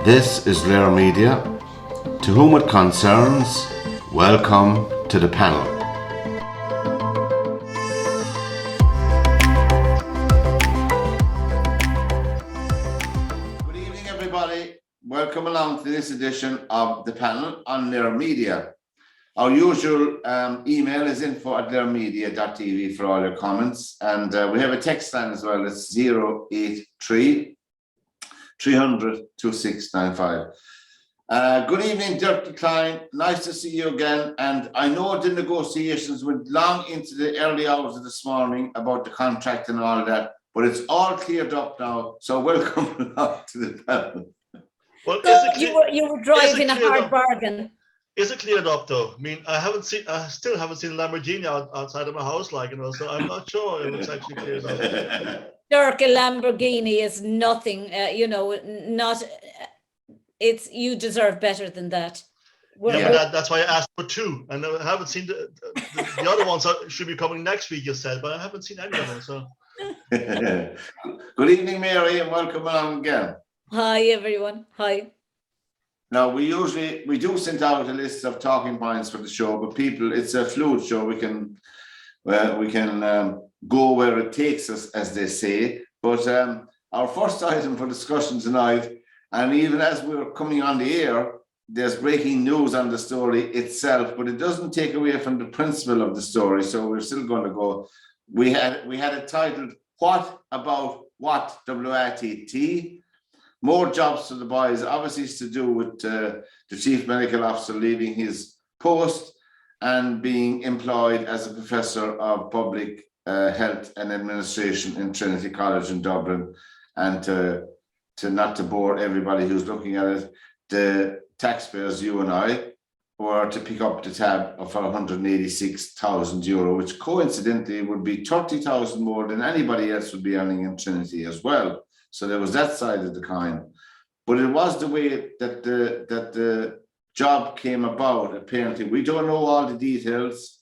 This is LiR Media. To whom it concerns, welcome to the panel. Good evening, everybody. Welcome along to this edition of the panel on LiR Media. Our usual email is info@lirmedia.tv for all your comments, and we have a text line as well. It's 083 300 2695. Good evening, Dirk Klein. Nice to see you again. And I know the negotiations went long into the early hours of this morning about the contract and all that, but it's all cleared up now. So welcome along to the panel. Well, you were driving a hard bargain. Is it cleared up though? I mean, I still haven't seen a Lamborghini outside of my house, so I'm not sure if it's actually cleared up. Dirk, a Lamborghini is nothing, you deserve better than that. But that's why I asked for two, and I haven't seen the other ones should be coming next week, you said, but I haven't seen any of them, so. Good evening, Mary, and welcome along again. Hi, everyone. Hi. Now, we do send out a list of talking points for the show, but it's a fluid show. We can go where it takes us, as they say. But our first item for discussion tonight, and even as we're coming on the air, there's breaking news on the story itself, but it doesn't take away from the principle of the story. So we're still going to go. We had it titled, "What About What WRTT?" More jobs for the boys. Obviously, it's to do with the chief medical officer leaving his post and being employed as a professor of public health and administration in Trinity College in Dublin. And to not to bore everybody who's looking at it, the taxpayers, you and I, were to pick up the tab for €186,000, which coincidentally would be 30,000 more than anybody else would be earning in Trinity as well. So there was that side of the coin, but it was the way that the job came about. Apparently, we don't know all the details.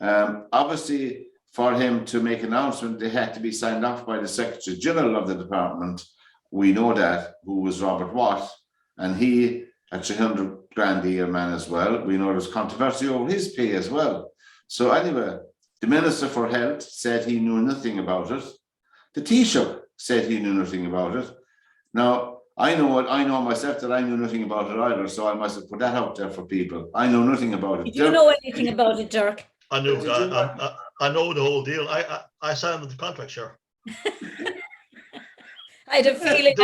Obviously, for him to make an announcement, they had to be signed off by the Secretary General of the department. We know that, who was Robert Watt, and he a 300 grand a year man as well. We know there's controversy over his pay as well. So anyway, the Minister for Health said he knew nothing about it. The Taoiseach said he knew nothing about it. Now, I know myself that I knew nothing about it either, so I must have put that out there for people. I know nothing about it. Did you know anything about it, Dirk? I know the whole deal. I signed the contract, sure. I had a feeling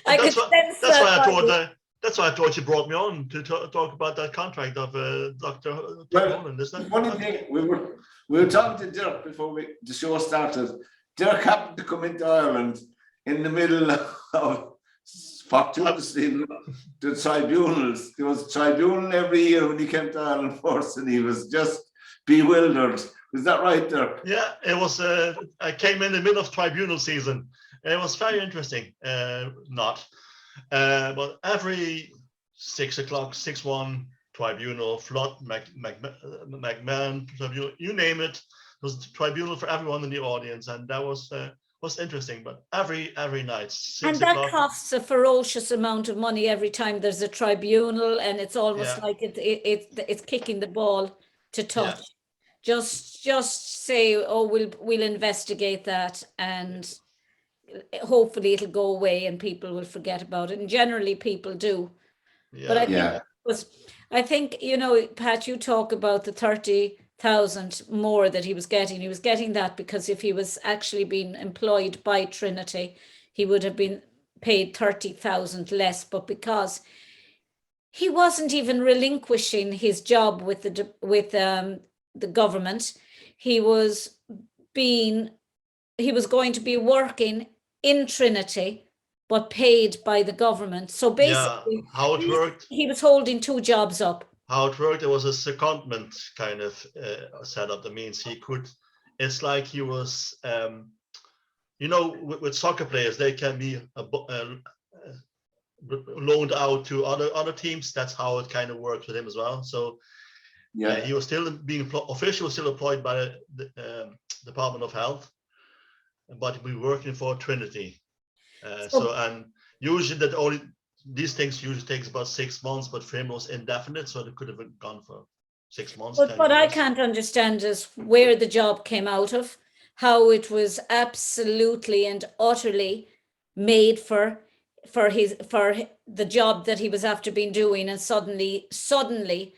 I could sense that. That's why I thought you brought me on to talk about that contract of Dr. Honan, isn't it? One thing, we were talking to Dirk before the show started. Dirk happened to come into Ireland in the middle of fortuitously the tribunals. There was a tribunal every year when he came to Ireland first, and he was just bewildered. Is that right, Dirk? Yeah, it was. I came in the middle of tribunal season. It was very interesting. But every 6 o'clock, 6-1 tribunal, Flood, McMahon tribunal, you name it. It was a tribunal for everyone in the audience, and that was interesting. But every night, 6 and that o'clock, costs a ferocious amount of money every time there's a tribunal, and it's almost like it's kicking the ball to touch. Yeah. Just say, oh, we'll investigate that, and hopefully it'll go away and people will forget about it. And generally people do. Yeah. But I think Pat, you talk about the 30,000 more that he was getting. He was getting that because if he was actually being employed by Trinity, he would have been paid 30,000 less. But because he wasn't even relinquishing his job with the government, he was going to be working in Trinity, but paid by the government. So basically, how it worked, he was holding two jobs up. How it worked, it was a secondment kind of setup. That means he could. It's like he was, with soccer players, they can be loaned out to other teams. That's how it kind of worked with him as well. So he was still being officially still employed by the Department of Health, but we were working for Trinity. And usually that only these things usually takes about 6 months, but for him it was indefinite, so it could have been gone for 6 months. But 10 what I years. can't understand is where the job came out of, how it was absolutely and utterly made for the job that he was after been doing, and suddenly,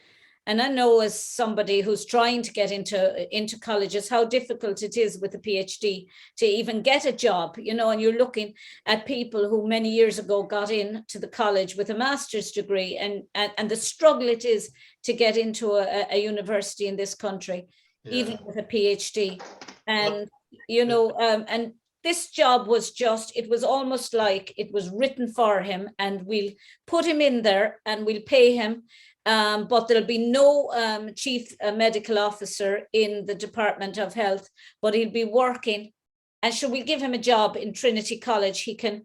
and I know as somebody who's trying to get into colleges, how difficult it is with a PhD to even get a job, you know, and you're looking at people who many years ago got into the college with a master's degree, and the struggle it is to get into a university in this country, even with a PhD. And, you know, and this job was just, it was almost like it was written for him, and we'll put him in there and we'll pay him. But there'll be no chief medical officer in the Department of Health, but he'll be working. And should we give him a job in Trinity College? He can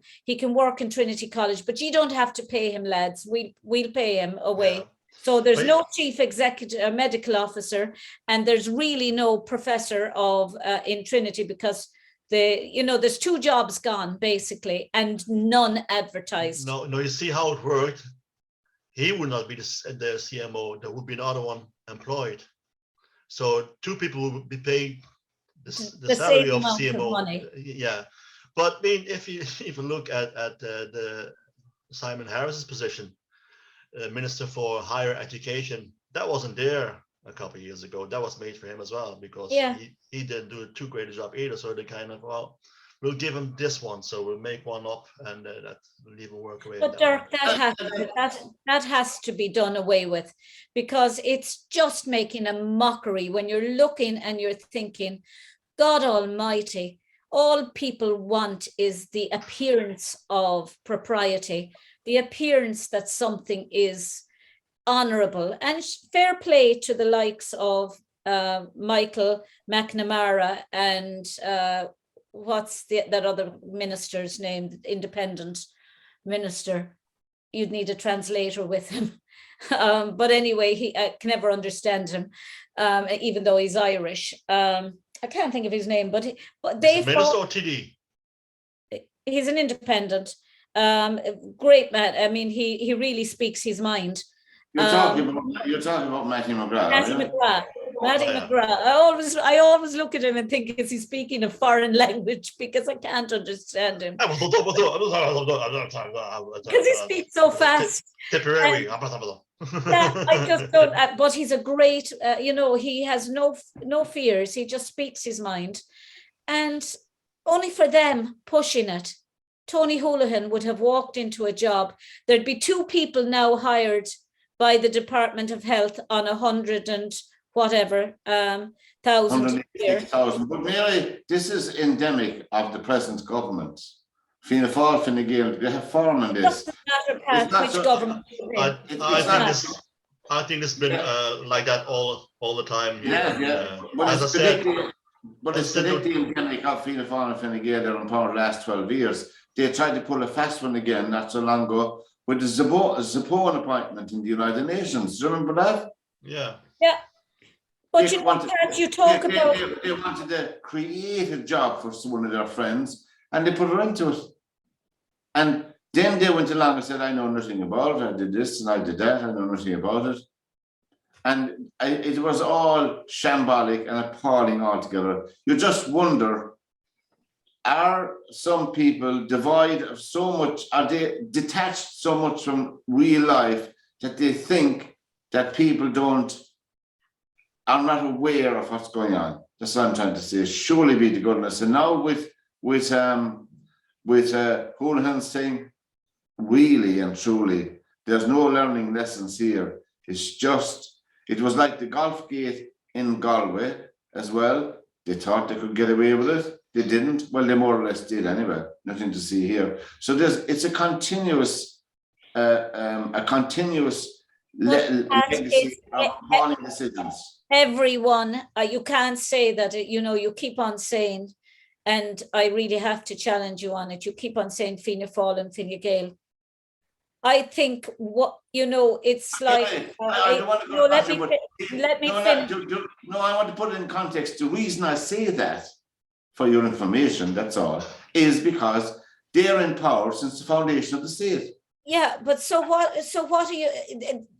work in Trinity College, but you don't have to pay him, lads. We'll pay him away. Yeah. So there's no chief executive medical officer, and there's really no professor of in Trinity, because there's 2 jobs gone basically, and none advertised. No, you see how it worked. He would not be the CMO. There would be another one employed. So 2 people would be paying the salary of CMO. Of money. Yeah, but I mean, if you look at the Simon Harris's position, Minister for Higher Education, that wasn't there a couple of years ago. That was made for him as well, because he didn't do too great a job either. So they kind of, well, we'll give him this one, so we'll make one up, and we'll leave him work away. But Dirk, that has to be done away with, because it's just making a mockery when you're looking and you're thinking, God Almighty, all people want is the appearance of propriety, the appearance that something is honorable, and fair play to the likes of Michael McNamara and what's that other minister's name, the independent minister. You'd need a translator with him. But anyway, I can never understand him, even though he's Irish. I can't think of his name, but they minister or TD? He's an independent. Great man. I mean, he really speaks his mind. You're talking about Matty McGrath. Matty McGrath. I always look at him and think, is he speaking a foreign language, because I can't understand him. Because he speaks so fast. I just don't. But he's a great. He has no fears. He just speaks his mind, and only for them pushing it. Tony Holohan would have walked into a job. There'd be 2 people now hired by the Department of Health on 100 and whatever thousand. 180,000. But Mary, this is endemic of the present government. Fianna Fáil, Fine Gael, they have form in this. It doesn't matter which government. I think it's been like that all the time. Yeah. But as I said, it's the endemic of Fianna Fáil and Fine Gael. They're in power the last 12 years. They tried to pull a fast one again not so long ago with the Zabon appointment in the United Nations. Do you remember that? Yeah. Yeah. But they wanted to create a job for one of their friends, and they put her into it. And then they went along and said, I know nothing about it. I did this and I did that. I know nothing about it. And it was all shambolic and appalling altogether. You just wonder, are some people devoid of so much, are they detached so much from real life that they think that people are not aware of what's going on? That's what I'm trying to say. Surely be to goodness. And now with Honan saying, really and truly, there's no learning lessons here. It's just, it was like the golf gate in Galway as well. They thought they could get away with it. They didn't. Well, they more or less did anyway. Nothing to see here. So it's a continuous legacy of appalling decisions. Everyone, you can't say that, you keep on saying, and I really have to challenge you on it. You keep on saying Fianna Fáil and Fine Gael. I think it's like. I want to put it in context. The reason I say that, for your information, that's all, is because they're in power since the foundation of the state. Yeah, but so what? So what are you?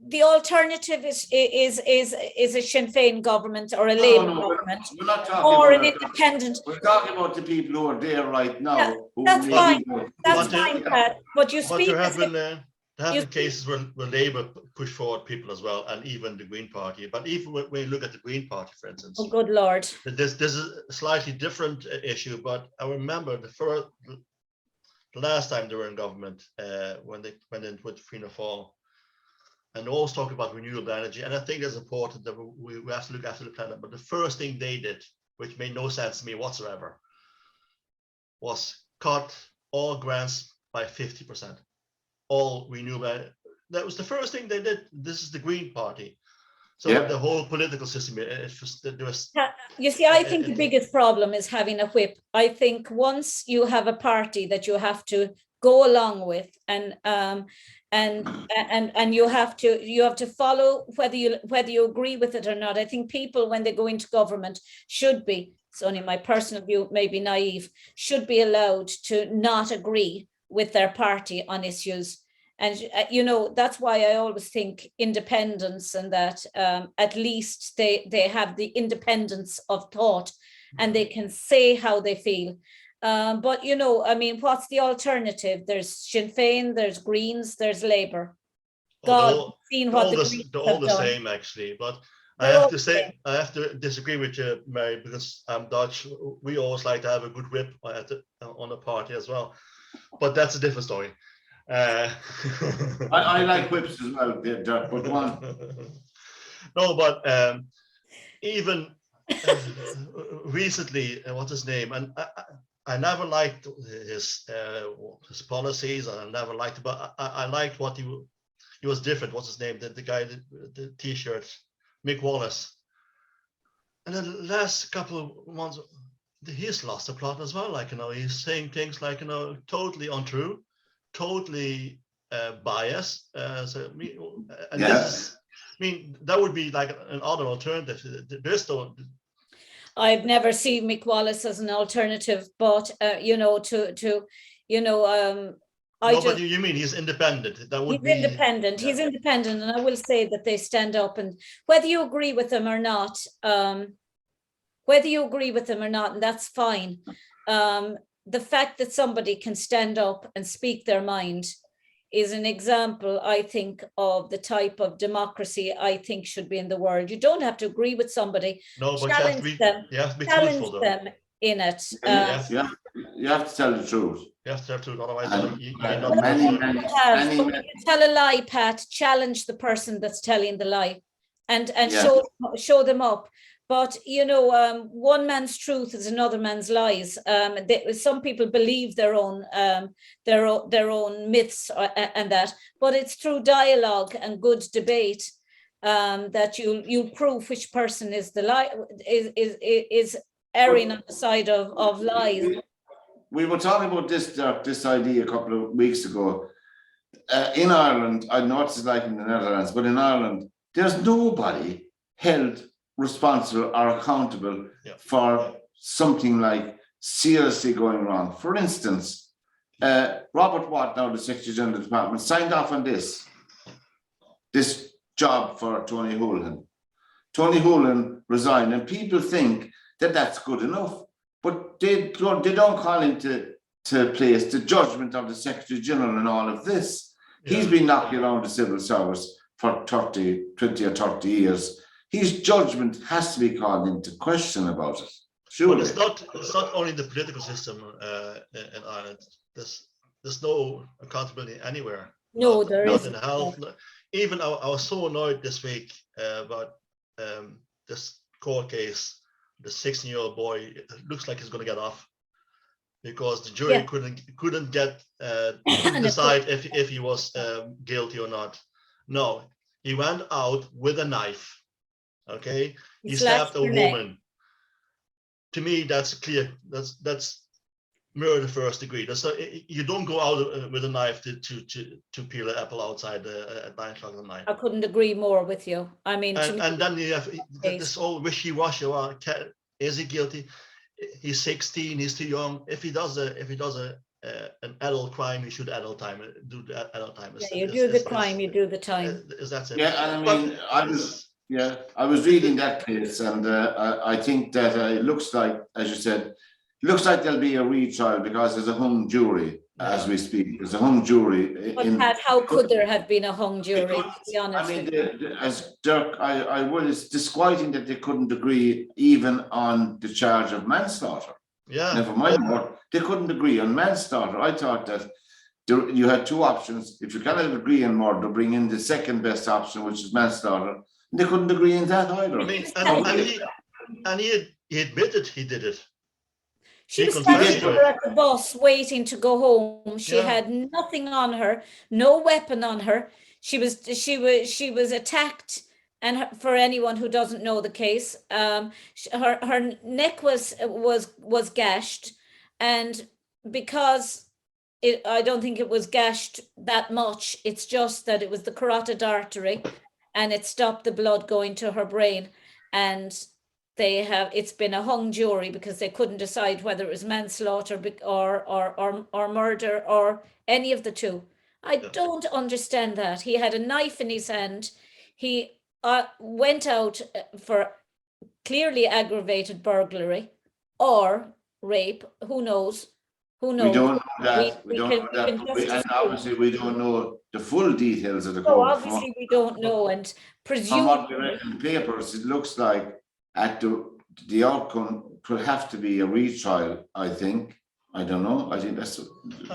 The alternative is a Sinn Féin government or a No, Labour no, government we're not talking or about an that. independent. We're talking about the people who are there right now. Yeah, Who that's may fine. be going- That's But, fine, Pat. But you But speak there have as if been you cases where Labour push forward people as well, and even the Green Party. But even when you look at the Green Party, for instance, oh, good Lord. this is a slightly different issue. But I remember the last time they were in government, when they went in with Fianna Fáil, and always talk about renewable energy. And I think it's important that we have to look after the planet. But the first thing they did, which made no sense to me whatsoever, was cut all grants by 50%. All renewable. That was the first thing they did. This is the Green Party. So Yeah. the whole political system, there was. You see, I think the biggest problem is having a whip. I think once you have a party that you have to go along with, and you have to follow whether you agree with it or not. I think people, when they go into government, should be. It's only my personal view, maybe naive, should be allowed to not agree with their party on issues. And that's why I always think independence, and that at least they have the independence of thought, and they can say how they feel. But I mean, what's the alternative? There's Sinn Féin, there's Greens, there's Labour. God, seen what the Greens they're all have the done. same, actually. But I They're have all to say, I have to disagree with you, Mary, because I'm Dutch. We always like to have a good whip on the party as well. But that's a different story. I like whips as well, Dirk, but one. No, but even recently, what's his name? And I never liked his policies, and I never liked, but I liked what he was different. What's his name? The guy, the T-shirt, Mick Wallace. And then the last couple of months, he's lost the plot as well. Like, he's saying things like, totally untrue, totally biased. This is, I mean, that would be like another alternative. There's no. I've never seen Mick Wallace as an alternative, but But you mean he's independent? That would he's independent. Yeah. He's independent, and I will say that they stand up, and whether you agree with them or not, and that's fine. The fact that somebody can stand up and speak their mind is an example, I think, of the type of democracy I think should be in the world. You don't have to agree with somebody. No, but challenge you have to be truthful, though. them in it. You have to tell the truth. You have to tell the truth, otherwise you tell a lie, Pat. Challenge the person that's telling the lie, and show them up. But one man's truth is another man's lies. Some people believe their own myths and that, but it's through dialogue and good debate that you prove which person is the lie is erring on the side of lies. We were talking about this idea a couple of weeks ago. In Ireland, I know it's like in the Netherlands, but in Ireland, there's nobody held responsible or accountable for something like seriously going wrong. For instance, Robert Watt, now the Secretary General of the Department, signed off on this job for Tony Holohan. Tony Holohan resigned, and people think that that's good enough, but they don't call him to place the judgment of the Secretary General in all of this. Yeah. He's been knocking around the civil service for 20 or 30 years. His judgment has to be called into question about it. Surely. But it's not only the political system in Ireland. There's no accountability anywhere. No, there isn't. In health. Even I was so annoyed this week about this court case. The 16-year-old boy, it looks like he's going to get off because the jury couldn't decide if he was guilty or not. No, he went out with a knife. Okay, he stabbed a woman. To me, that's clear. That's murder first degree. You don't go out with a knife to peel an apple outside at 9 o'clock at night. I couldn't agree more with you. I mean, and then you have this all wishy-washy. Is he guilty? He's 16. He's too young. If he does a an adult crime, you should adult time, do the adult time. Yeah, you do the crime, you do the time. Is that it? Yeah, and I mean, I was reading that case, and I think that it looks like, as you said, looks like there'll be a retrial because there's a hung jury as we speak. There's a hung jury. But Pat, how could there have been a hung jury? To be honest, I mean, as Dirk, I was disquieting that they couldn't agree even on the charge of manslaughter. Yeah. Never mind what they couldn't agree on manslaughter. I thought that you had two options. If you cannot agree on murder, bring in the second best option, which is manslaughter. They couldn't agree in that either. I mean, and he admitted he did it. She was standing there at the bus waiting to go home. She had nothing on her, no weapon on her. She was attacked, and for anyone who doesn't know the case, her neck was gashed, and because I don't think it was gashed that much. It's just that it was the carotid artery, and it stopped the blood going to her brain, and it's been a hung jury because they couldn't decide whether it was manslaughter or murder or any of the two. I don't understand that. He had a knife in his hand. He went out for clearly aggravated burglary or rape. Who knows? Who knows? We don't know that. We don't know that. And obviously, we don't know the full details of the court. No, obviously, we don't know. And from what we read in the papers, it looks like the outcome could have to be a retrial. I think. I don't know. I think that's.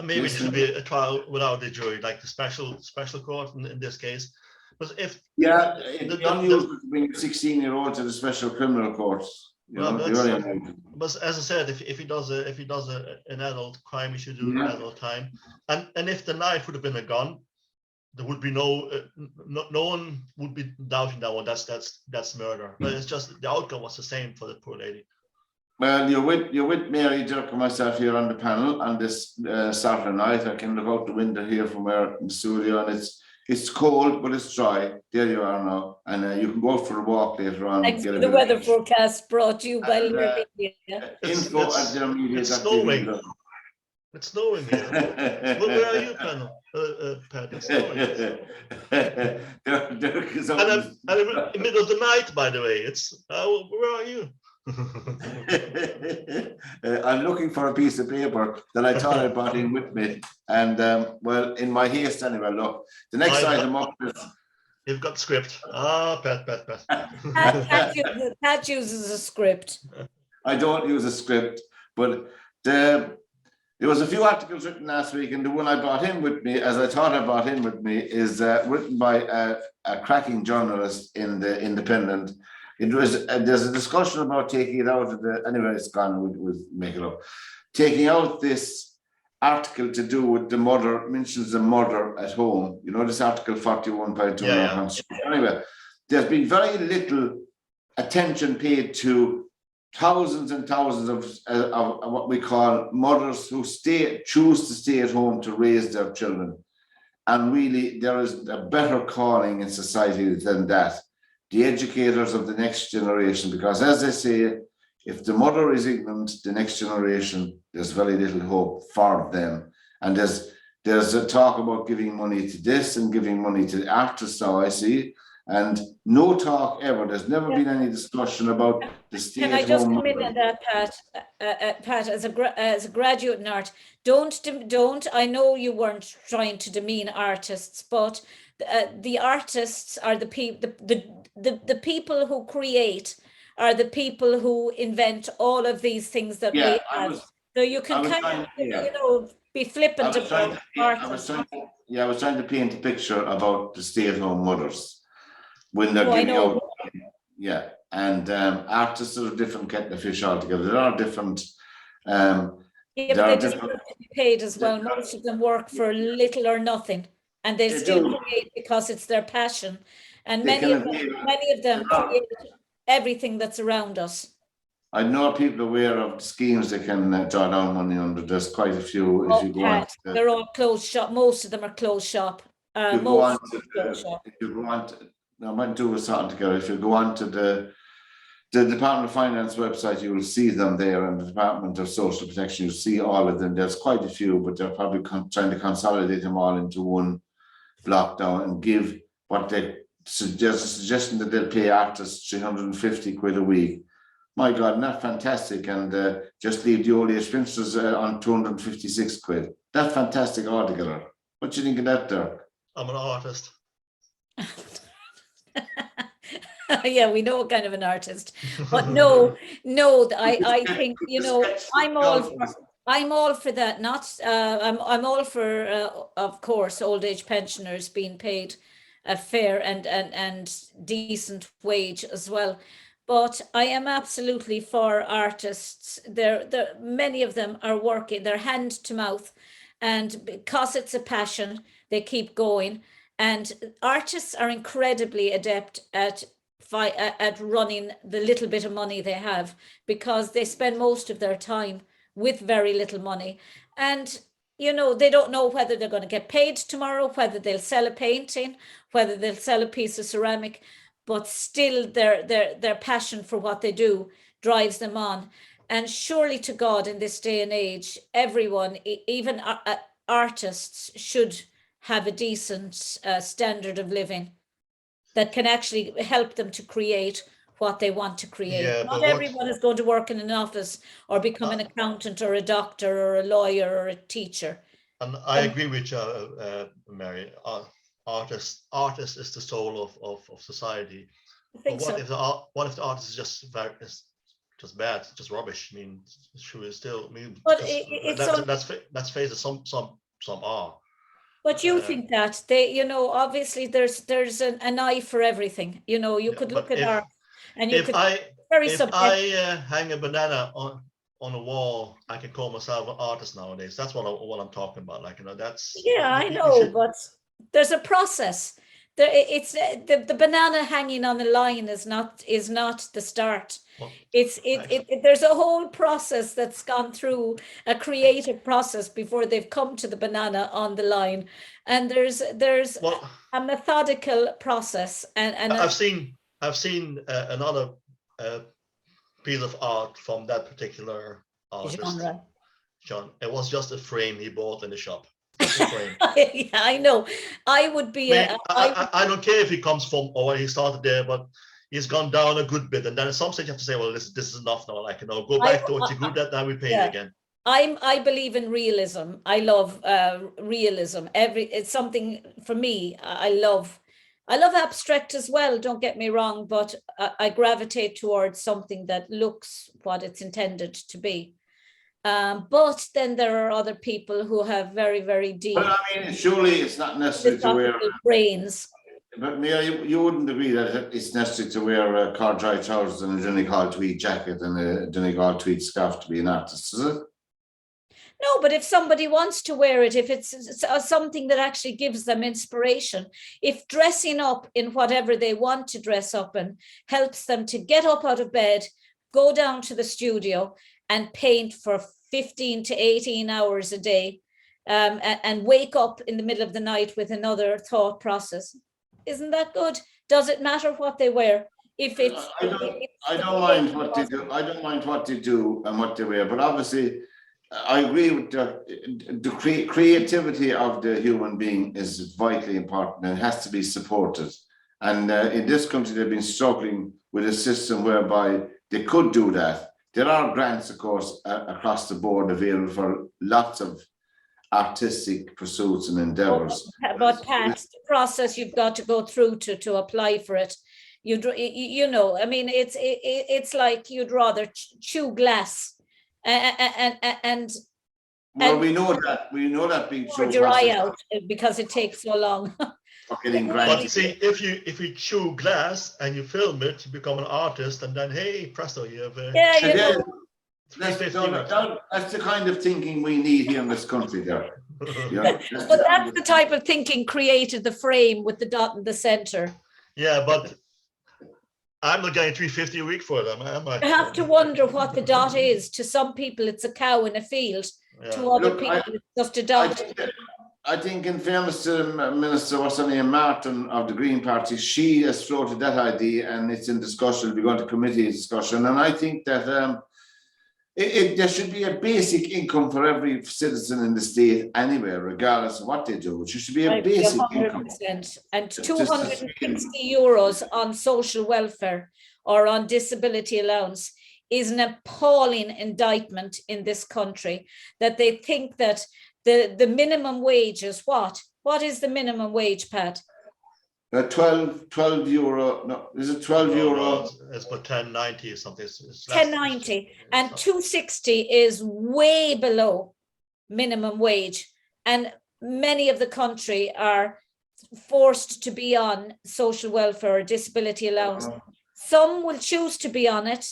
Maybe it should be a trial without the jury, like the special court in this case. But if it's unusual to bring a 16-year-old to the special criminal court. But as I said, if he does an adult crime, he should do an adult time. And if the knife would have been a gun, there would be no one would be doubting that one. That's murder. But it's just the outcome was the same for the poor lady. Well, you're with Mary, Dirk, and myself here on the panel on this Saturday night. I can look out the window here from our studio, and it's cold, but it's dry. There you are now, and you can go out for a walk later on. Thanks for the weather forecast brought to you by LiR Media. Info at LiR Media. It's snowing. It's snowing here. Where are you, Pat? It's snowing. Dirk is and in the middle of the night, by the way. It's where are you? I'm looking for a piece of paper that I thought I brought in with me, and well, in my haste anyway. Look, the next item up is. You've got script. Pat. Pat uses a script. I don't use a script, but there was a few articles written last week, and the one I brought in with me, as I thought I brought in with me, is written by a cracking journalist in the Independent. It was there's a discussion about taking it out of the anyway. It's gone. We'll make it up. Taking out this article to do with the mother mentions the mother at home. You know this article 41.2. Anyway, there's been very little attention paid to thousands and thousands of what we call mothers who choose to stay at home to raise their children, and really there is a better calling in society than that. The educators of the next generation, because as they say, if the mother is ignorant, the next generation, there's very little hope for them. And there's a talk about giving money to this and giving money to the artists now, I see, and no talk ever. There's never been any discussion about the state. Can I just come in on that, Pat? Pat, as a graduate in art, don't. I know you weren't trying to demean artists, but the artists are the people who create, are the people who invent all of these things that we have. So you can kind of be flippant about artists. I was trying to paint a picture about the stay-at-home mothers when they're giving out. Yeah, and artists are a different kettle of fish altogether. There are different. But they deserve to be paid as well. Most of them work for little or nothing, and they still create because it's their passion. And many of them create everything that's around us. I know people aware of schemes they can draw down money under. There's quite a few. If you go on they're all closed shop. Most of them are closed shop. If you go on to, I might do a something together. If you go on to the Department of Finance website, you will see them there, and the Department of Social Protection, you'll see all of them. There's quite a few, but they're probably trying to consolidate them all into one block down and give what they suggest, a suggestion that they'll pay artists 350 quid a week. My God, not fantastic. And just leave the old age spinsters on 256 quid. That's fantastic altogether. What do you think of that, Dirk? I'm an artist. Yeah, we know what kind of an artist, but no, I think, you know, I'm all for that. Not, I'm all for, of course, old age pensioners being paid a fair and decent wage as well. But I am absolutely for artists. Many of them are working, they're hand to mouth, and because it's a passion, they keep going. And artists are incredibly adept at running the little bit of money they have, because they spend most of their time with very little money. And, you know, they don't know whether they're going to get paid tomorrow, whether they'll sell a painting, whether they'll sell a piece of ceramic, but still their passion for what they do drives them on. And surely to God, in this day and age, everyone, even artists, should have a decent standard of living that can actually help them to create what they want to create. Yeah, Not but everyone is going to work in an office or become an accountant or a doctor or a lawyer or a teacher. And I agree with you, Mary. Artist is the soul of society. I think But so. what if the artist is just bad, just rubbish? I mean, she is still. I mean, But let's face it. Some are. But you think that they, you know, obviously there's an eye for everything. You know, you Yeah, could look but at art, and you If could I very if subjective. I hang a banana on a wall, I can call myself an artist nowadays. That's what I'm talking about. Like, you know, that's Yeah, I you know, should. but there's a process. It's the banana hanging on the line is not the start. Well, There's a whole process that's gone through, a creative process before they've come to the banana on the line, and there's well, a methodical process and I've seen another piece of art from that particular artist, genre. John. It was just a frame he bought in the shop. Just a frame. Yeah, I know. I would be I mean, I don't care if he comes from or he started there, but he's gone down a good bit. And then at some stage you have to say, well, this is enough now. Like, you know, go back to what you good at, now we pay you yeah. again. I believe in realism. I love realism. It's something for me. I love abstract as well, don't get me wrong, but I gravitate towards something that looks what it's intended to be. But then there are other people who have very, very deep But I mean, surely it's not necessary to wear. brains. But Mia, you wouldn't agree that it's necessary to wear corduroy trousers and a Donegal tweed jacket and a Donegal tweed scarf to be an artist, is it? No, but if somebody wants to wear it, if it's something that actually gives them inspiration, if dressing up in whatever they want to dress up in helps them to get up out of bed, go down to the studio and paint for 15 to 18 hours a day, and wake up in the middle of the night with another thought process, isn't that good? Does it matter what they wear? If it's, I don't mind what they do. I don't mind what they do and what they wear, but obviously, I agree with the creativity of the human being is vitally important and has to be supported. And in this country, they've been struggling with a system whereby they could do that. There are grants, of course, across the board available for lots of artistic pursuits and endeavors. But Pat, the process you've got to go through to apply for it, you know, I mean, it's like you'd rather chew glass and well, we know that being so your eye out because it takes so long. Getting but see, if you chew glass and you film it, you become an artist, and then hey, presto, you have yeah, you know. That's the kind of thinking we need here in this country, there. Yeah, but that's the type of thinking created the frame with the dot in the center. Yeah, but I'm not getting $350 a week for them, am I? You have to wonder what the dot is. To some people, it's a cow in a field. Yeah. To other people, it's just a dot. I think in fairness to Minister, what's her name, Martin of the Green Party, she has floated that idea and it's in discussion. We're going to committee discussion. And I think that there should be a basic income for every citizen in the state anywhere, regardless of what they do. It should be a basic 100%. Income. And 260 euros on social welfare or on disability allowance is an appalling indictment in this country, that they think that the minimum wage is what? What is the minimum wage, Pat? 12 euro, no, is it 12 euro? No, it's about 10.90 or something. It's 10.90 and 260 is way below minimum wage. And many of the country are forced to be on social welfare or disability allowance. Some will choose to be on it.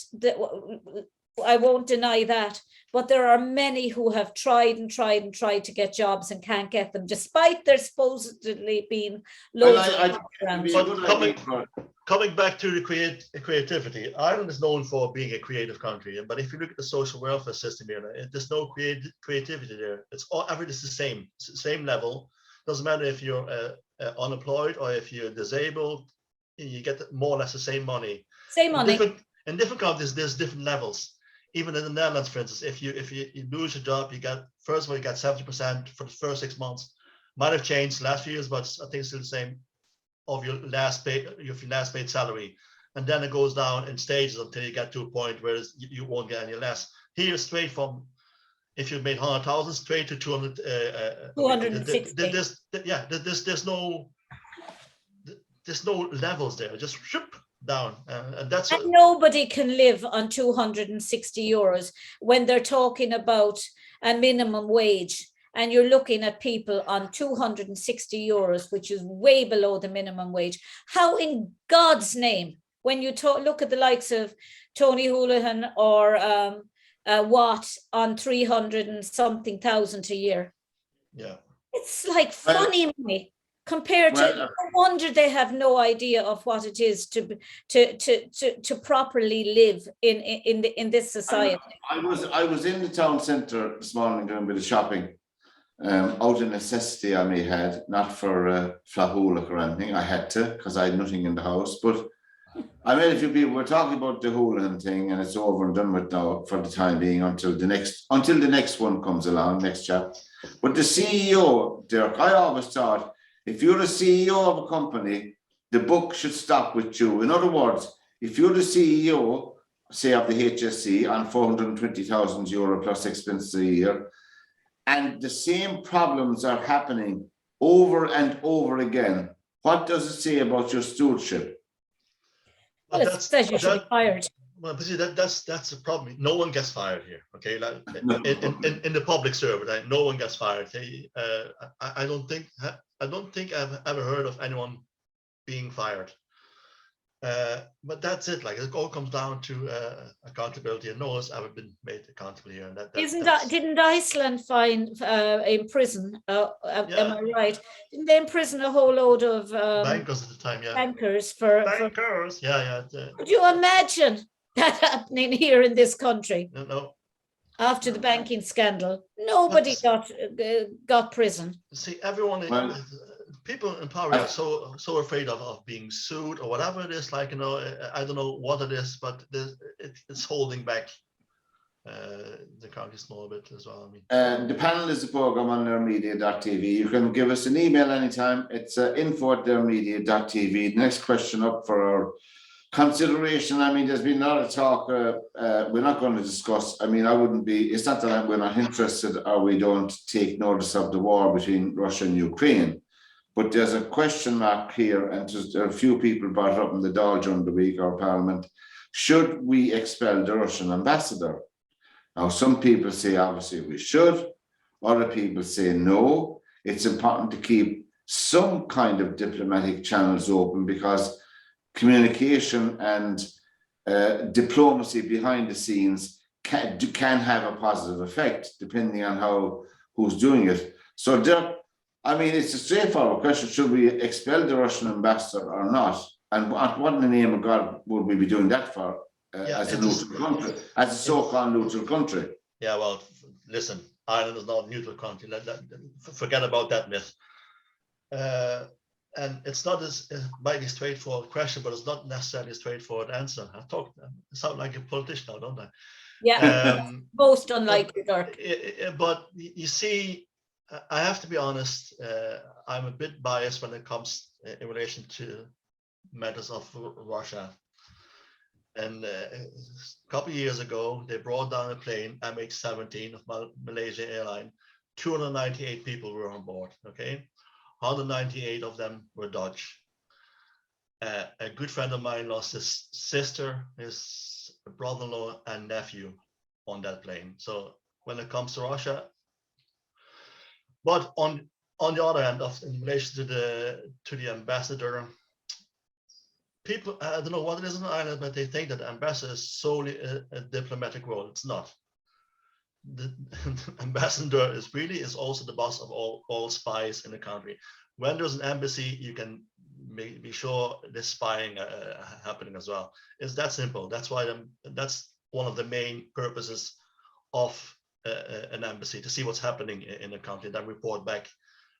I won't deny that. But there are many who have tried to get jobs and can't get them, despite there supposedly being loads of coming back to the creativity, Ireland is known for being a creative country. But if you look at the social welfare system here, there's no creativity there. It's all, everything's the same. It's the same level. Doesn't matter if you're unemployed or if you're disabled, you get more or less the same money. Same money. In different countries, there's different levels. Even in the Netherlands, for instance, if you lose your job, you get, first of all, you get 70% for the first 6 months. Might have changed the last few years, but I think it's still the same of your last paid salary. And then it goes down in stages until you get to a point where you won't get any less. Here, straight from, if you've made 100,000, straight to 200. 260. There's no levels there. Just shoop down, and that's. And nobody can live on 260 euros when they're talking about a minimum wage. And you're looking at people on 260 euros, which is way below the minimum wage. How in God's name, when you look at the likes of Tony Holohan or Watt on 300 and something thousand a year? Yeah, it's like funny money compared to. No wonder they have no idea of what it is to properly live in this society. I was in the town centre this morning doing a bit of shopping. Out of necessity, I may had, not for flaholic or anything. I had to, because I had nothing in the house. But I met a few people. We're talking about the Honan thing, and it's over and done with now for the time being until the next one comes along, next chap. But the CEO, Dirk, I always thought if you're the CEO of a company, the book should stop with you. In other words, if you're the CEO, say of the HSE, on 420,000 euro plus expenses a year, and the same problems are happening over and over again, what does it say about your stewardship? Well, it says you should be fired. Well, but see, that's the problem. No one gets fired here. Okay, like in the public service, right? No one gets fired. I don't think I've ever heard of anyone being fired. But that's it. Like it all comes down to accountability, and no one's ever been made accountable here. And didn't Iceland find imprison? Am I right? Didn't they imprison a whole load of bankers at the time? Yeah, bankers bankers. Yeah. Could you imagine that happening here in this country? No. After the banking scandal, nobody got prison. See, everyone. People in power are so afraid of being sued or whatever it is. Like, I don't know what it is, but it's holding back the country a small bit as well. I mean, the panel is a program on LiRmedia.tv. You can give us an email anytime. It's info@LiRmedia.tv. The next question up for our consideration. I mean, there's been a lot of talk. We're not going to discuss. I mean, it's not that we're not interested or we don't take notice of the war between Russia and Ukraine. But there's a question mark here, and there are a few people brought up in the Dáil during the week, our parliament. Should we expel the Russian ambassador? Now, some people say, obviously, we should. Other people say, no. It's important to keep some kind of diplomatic channels open because communication and diplomacy behind the scenes can have a positive effect, depending on who's doing it. So, I mean, it's a straightforward question. Should we expel the Russian ambassador or not? And what in the name of God would we be doing that for as a neutral country, as a so-called neutral country? Yeah, well, listen, Ireland is not a neutral country. Forget about that myth. And it's not as might be straightforward question, but it's not necessarily a straightforward answer. I sound like a politician now, don't I? Yeah, most unlikely, Dirk. But you see, I have to be honest, I'm a bit biased when it comes in relation to matters of Russia. And a couple of years ago, they brought down a plane, MH17 of Malaysia Airline. 298 people were on board, okay? 198 of them were Dutch. A good friend of mine lost his sister, his brother-in-law, and nephew on that plane. So when it comes to Russia, but on the other hand, in relation to the ambassador, people, I don't know what it is in Ireland, but they think that the ambassador is solely a diplomatic role. It's not. The ambassador is also the boss of all spies in the country. When there's an embassy, you can be sure there's spying happening as well. It's that simple. That's why that's one of the main purposes of an embassy, to see what's happening in a country, then report back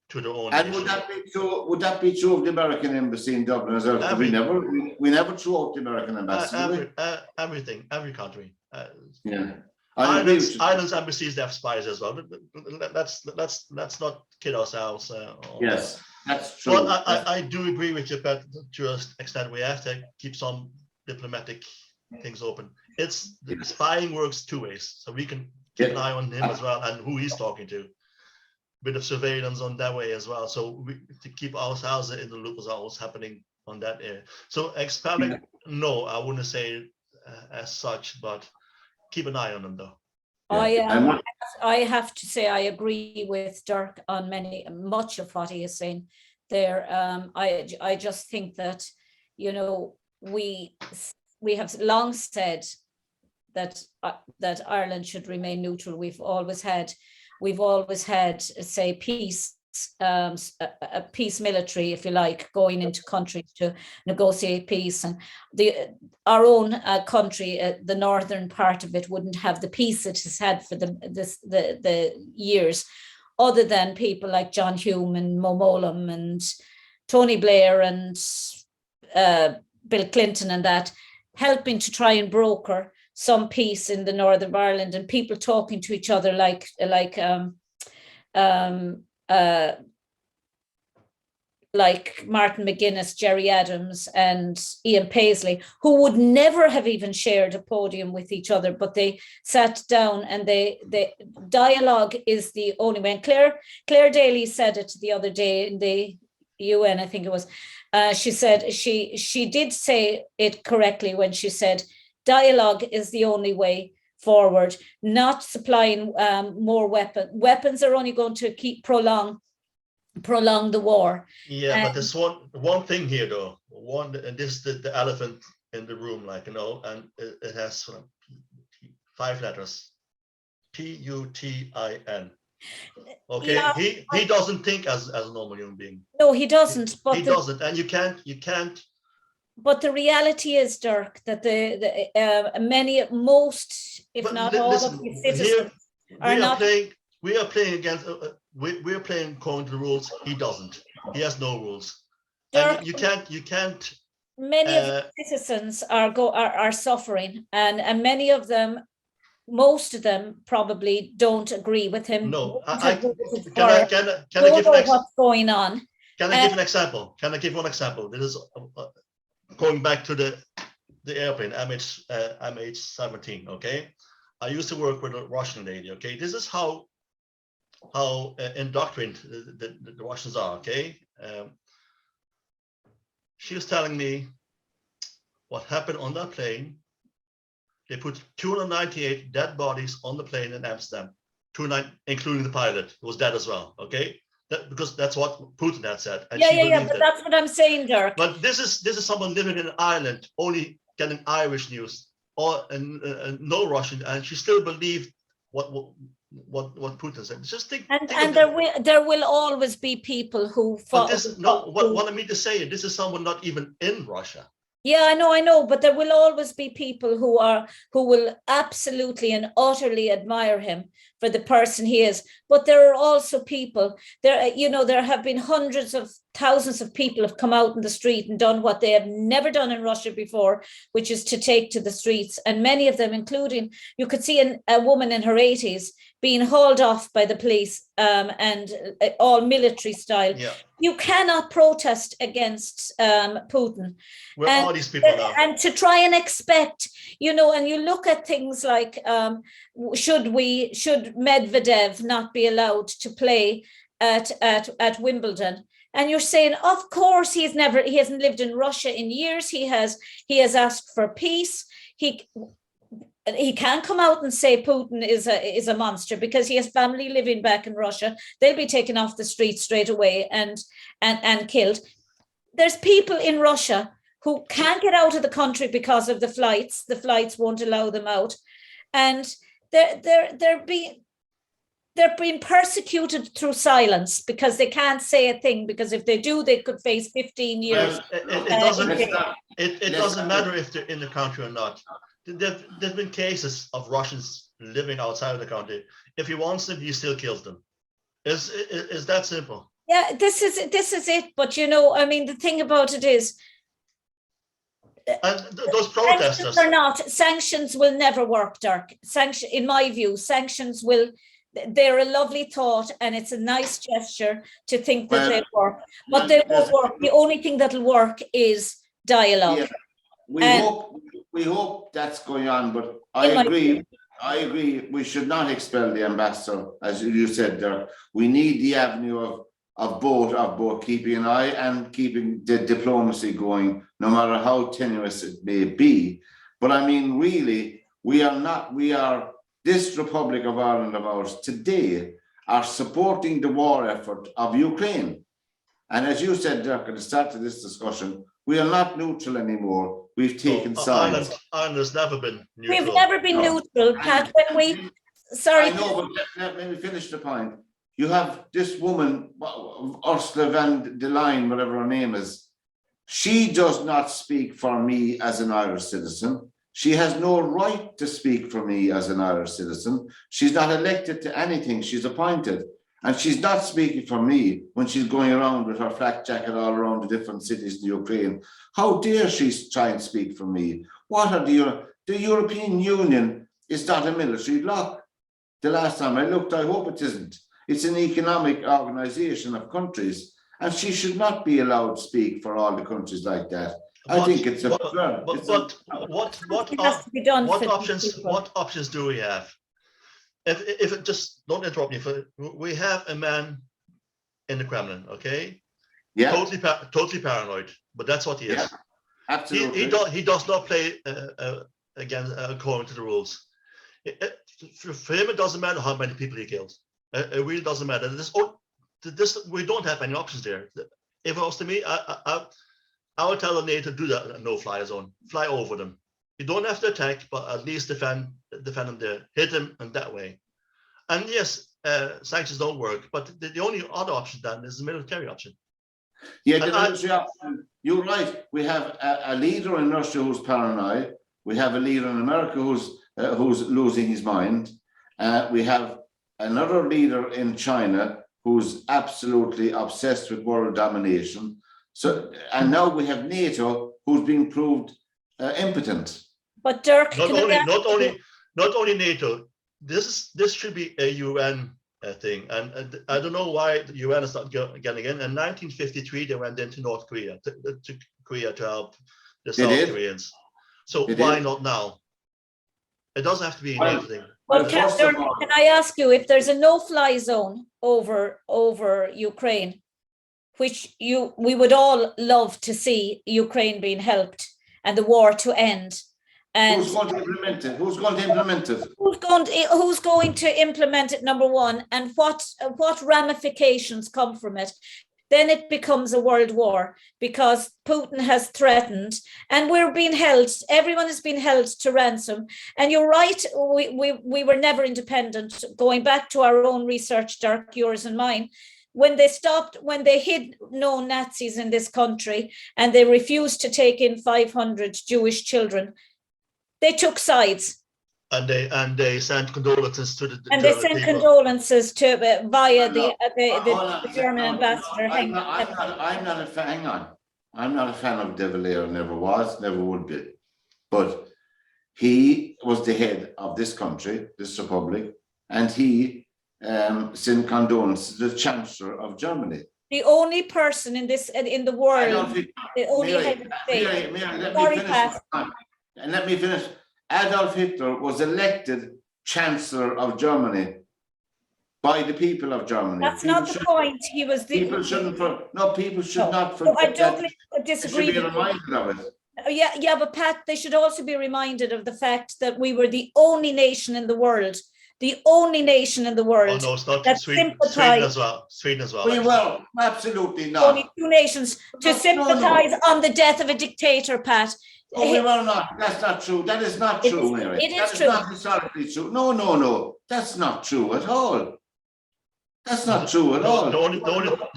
to their own. And would that be true? Would that be true of the American embassy in Dublin as well? We never threw out the American embassy. Everything, every country. Yeah. Ireland's embassies, they have spies as well. But let's not kid ourselves. Yes, that's true. But I do agree with you, Pat, to an extent we have to keep some diplomatic things open. The spying works two ways, so we can keep an eye on him as well and who he's talking to. Bit of surveillance on that way as well, so to keep ourselves in the loop as well what's happening on that area. So expelling, no, I wouldn't say as such, but keep an eye on them though. I have to say I agree with Dirk on much of what he is saying there. I just think that, you know, we have long said that Ireland should remain neutral. We've always had, say, peace, a peace military, if you like, going into countries to negotiate peace. And our own country, the northern part of it, wouldn't have the peace it has had for the years, other than people like John Hume and Mo Mowlam and Tony Blair and Bill Clinton and that, helping to try and broker some peace in the north of Ireland, and people talking to each other like Martin McGuinness, Jerry Adams, and Ian Paisley, who would never have even shared a podium with each other, but they sat down and the dialogue is the only way. And Claire Daly said it the other day in the UN, I think it was. She said she did say it correctly when she said dialogue is the only way forward, not supplying more weapons. Weapons are only going to prolong the war. Yeah, but there's one thing here though. And this is the elephant in the room, like, you know, and it has 5 letters. Putin. Okay, yeah, he doesn't think as a normal human being. No, he doesn't. But he doesn't, and you can't. But the reality is, Dirk, that most, if not all, of the citizens are not playing. We are playing against. We're playing according to the rules. He doesn't. He has no rules. Dirk, and you can't. Many of the citizens are suffering, and many of them. Most of them probably don't agree with him. No, can I give what's going on? Can I give an example? Can I give one example? This is going back to the airplane MH17. Okay, I used to work with a Russian lady. Okay, this is how indoctrinated the Russians are. Okay, she was telling me what happened on that plane. They put 298 dead bodies on the plane in Amsterdam, including the pilot, who was dead as well. Okay, because that's what Putin had said. And but that's what I'm saying, Dirk. But this is someone living in Ireland, only getting Irish news or no Russian, and she still believed what Putin said. Just think. And there will always be people who. But what I mean to say, this is someone not even in Russia. Yeah, I know, but there will always be people who will absolutely and utterly admire him for the person he is. But there are also people there, there have been hundreds of thousands of people have come out in the street and done what they have never done in Russia before, which is to take to the streets. And many of them, including, you could see a woman in her 80s being hauled off by the police, and all military style. Yeah. You cannot protest against Putin. Where are all these people now? And to try and expect, and you look at things like, should Medvedev not be allowed to play at Wimbledon? And you're saying, of course, he hasn't lived in Russia in years. He has asked for peace. He can't come out and say Putin is a monster, because he has family living back in Russia. They'll be taken off the street straight away and killed. There's people in Russia who can't get out of the country because of the flights. The flights won't allow them out, and they're being persecuted through silence because they can't say a thing, because if they do, they could face 15 years. Well, it doesn't matter if they're in the country or not. There's been cases of Russians living outside of the country. If he wants them, he still kills them. Is that simple? Yeah, this is it. But the thing about it is, and those protesters sanctions will never work, Dirk. In my view, sanctions will. They're a lovely thought, and it's a nice gesture to think that they work, but they won't work. The only thing that'll work is dialogue. Yeah. We hope that's going on, but I agree. We should not expel the ambassador, as you said there. We need the avenue of both keeping an eye and keeping the diplomacy going, no matter how tenuous it may be. But I mean, really, we are this Republic of Ireland of ours today are supporting the war effort of Ukraine. And as you said, Dirk, at the start of this discussion, we are not neutral anymore. We've taken sides. Ireland has never been neutral. We've never been neutral, Pat. Sorry. I know, but let me finish the point. You have this woman, Ursula von der Leyen, whatever her name is. She does not speak for me as an Irish citizen. She has no right to speak for me as an Irish citizen. She's not elected to anything. She's appointed. And she's not speaking for me when she's going around with her flak jacket all around the different cities in Ukraine. How dare she try and speak for me? What are the European Union is not a military bloc. The last time I looked, I hope it isn't. It's an economic organization of countries, and she should not be allowed to speak for all the countries like that. I think it's absurd. What options do we have? If it just don't interrupt me, we have a man in the Kremlin, okay? Yeah. Totally paranoid, but that's what he is. Yeah, absolutely. He does not play again according to the rules. For him, it doesn't matter how many people he kills. It really doesn't matter. We don't have any options there. If it was to me, I would tell the NATO to do that no-fly zone, fly over them. You don't have to attack, but at least defend them there, hit them in that way. And yes, sanctions don't work, but the only other option then is the military option. Yeah, the military option. You're right. We have a leader in Russia who's paranoid. We have a leader in America who's losing his mind. We have another leader in China who's absolutely obsessed with world domination. So, and now we have NATO who's being proved impotent. But Dirk, not only NATO. This should be a UN thing, and I don't know why the UN is not getting in. In 1953, they went into North Korea to Korea to help the South Koreans. So why not now? It doesn't have to be a NATO thing. Well, can I ask you, if there's a no-fly zone over Ukraine, which we would all love to see Ukraine being helped and the war to end. And who's going to implement it? Who's going to implement it? Who's going to implement it, number one, and what ramifications come from it? Then it becomes a world war, because Putin has threatened, and we're being held. Everyone is being held to ransom. And you're right, we were never independent. Going back to our own research, Dirk, yours and mine, when they hid known Nazis in this country and they refused to take in 500 Jewish children, they took sides. And they sent condolences to the And German they sent people. condolences to via the German No, ambassador. I'm not a fan. Hang on. I'm not a fan of De Valera. Never was, never would be. But he was the head of this country, this republic, and he sent condolences to the Chancellor of Germany. The only person in the world, the only head of state. Let me finish. Adolf Hitler was elected Chancellor of Germany by the people of Germany. That's not the point. He was the people shouldn't. People should not forget. I totally disagree. They should be reminded of it. Yeah, but Pat, they should also be reminded of the fact that we were the only nation in the world. The only nation in the world. Oh no, it's not that Sweden as well. Sweden as well. We will absolutely not. Only two nations to sympathise on the death of a dictator, Pat. Oh, we will not. That's not true. That is not true, Mary. It is that true. Is not historically true. No. That's not true at all. That's not true at all. The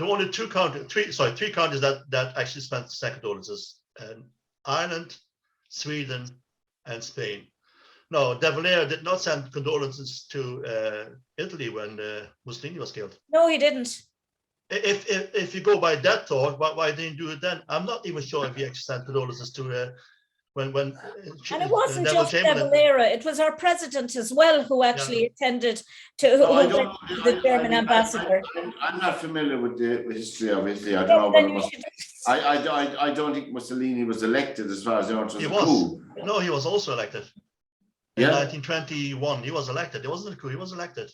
only three countries that actually spent second condolences: Ireland, Sweden, and Spain. No, De Valera did not send condolences to Italy when Mussolini was killed. No, he didn't. If you go by that thought, why didn't you do it then? I'm not even sure if he actually sent condolences to when. And it wasn't just De Valera; it was our president as well who actually attended to the German ambassador. I'm not familiar with the history of Italy. I don't know. I don't think Mussolini was elected, as far as I know. He was. No, he was also elected. In 1921, he was elected. It wasn't a coup. He was elected.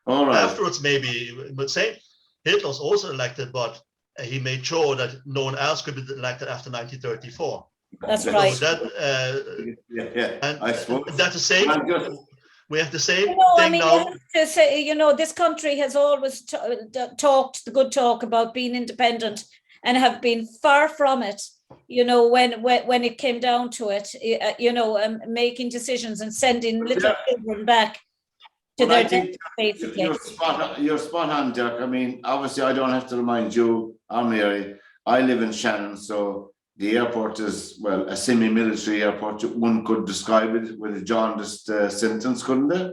All right. Afterwards, maybe, but say Hitler was also elected, but he made sure that no one else could be elected after 1934. That's right. So that, and I suppose that's the same. We have the same thing now. You have to say, this country has always talked the good talk about being independent and have been far from it. When it came down to it, making decisions and sending little children back to their death, basically. You're spot on, Dirk. I mean, obviously, I don't have to remind you or Mary. I live in Shannon, so the airport is, well, a semi-military airport. One could describe it with a jaundiced sentence, couldn't they?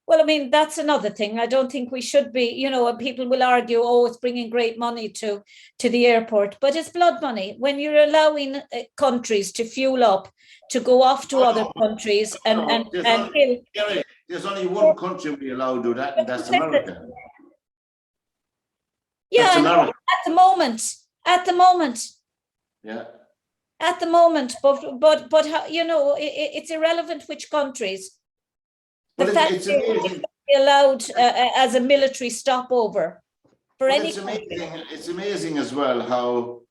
Well, I mean, that's another thing. I don't think we should be, people will argue, it's bringing great money to the airport, but it's blood money. When you're allowing countries to fuel up, to go off to other countries and kill. There's only one country we allow to do that, and that's America. Yeah, that's America. At the moment. Yeah. At the moment, but it's irrelevant which countries. The fact that it's allowed as a military stopover for any country. It's amazing as well how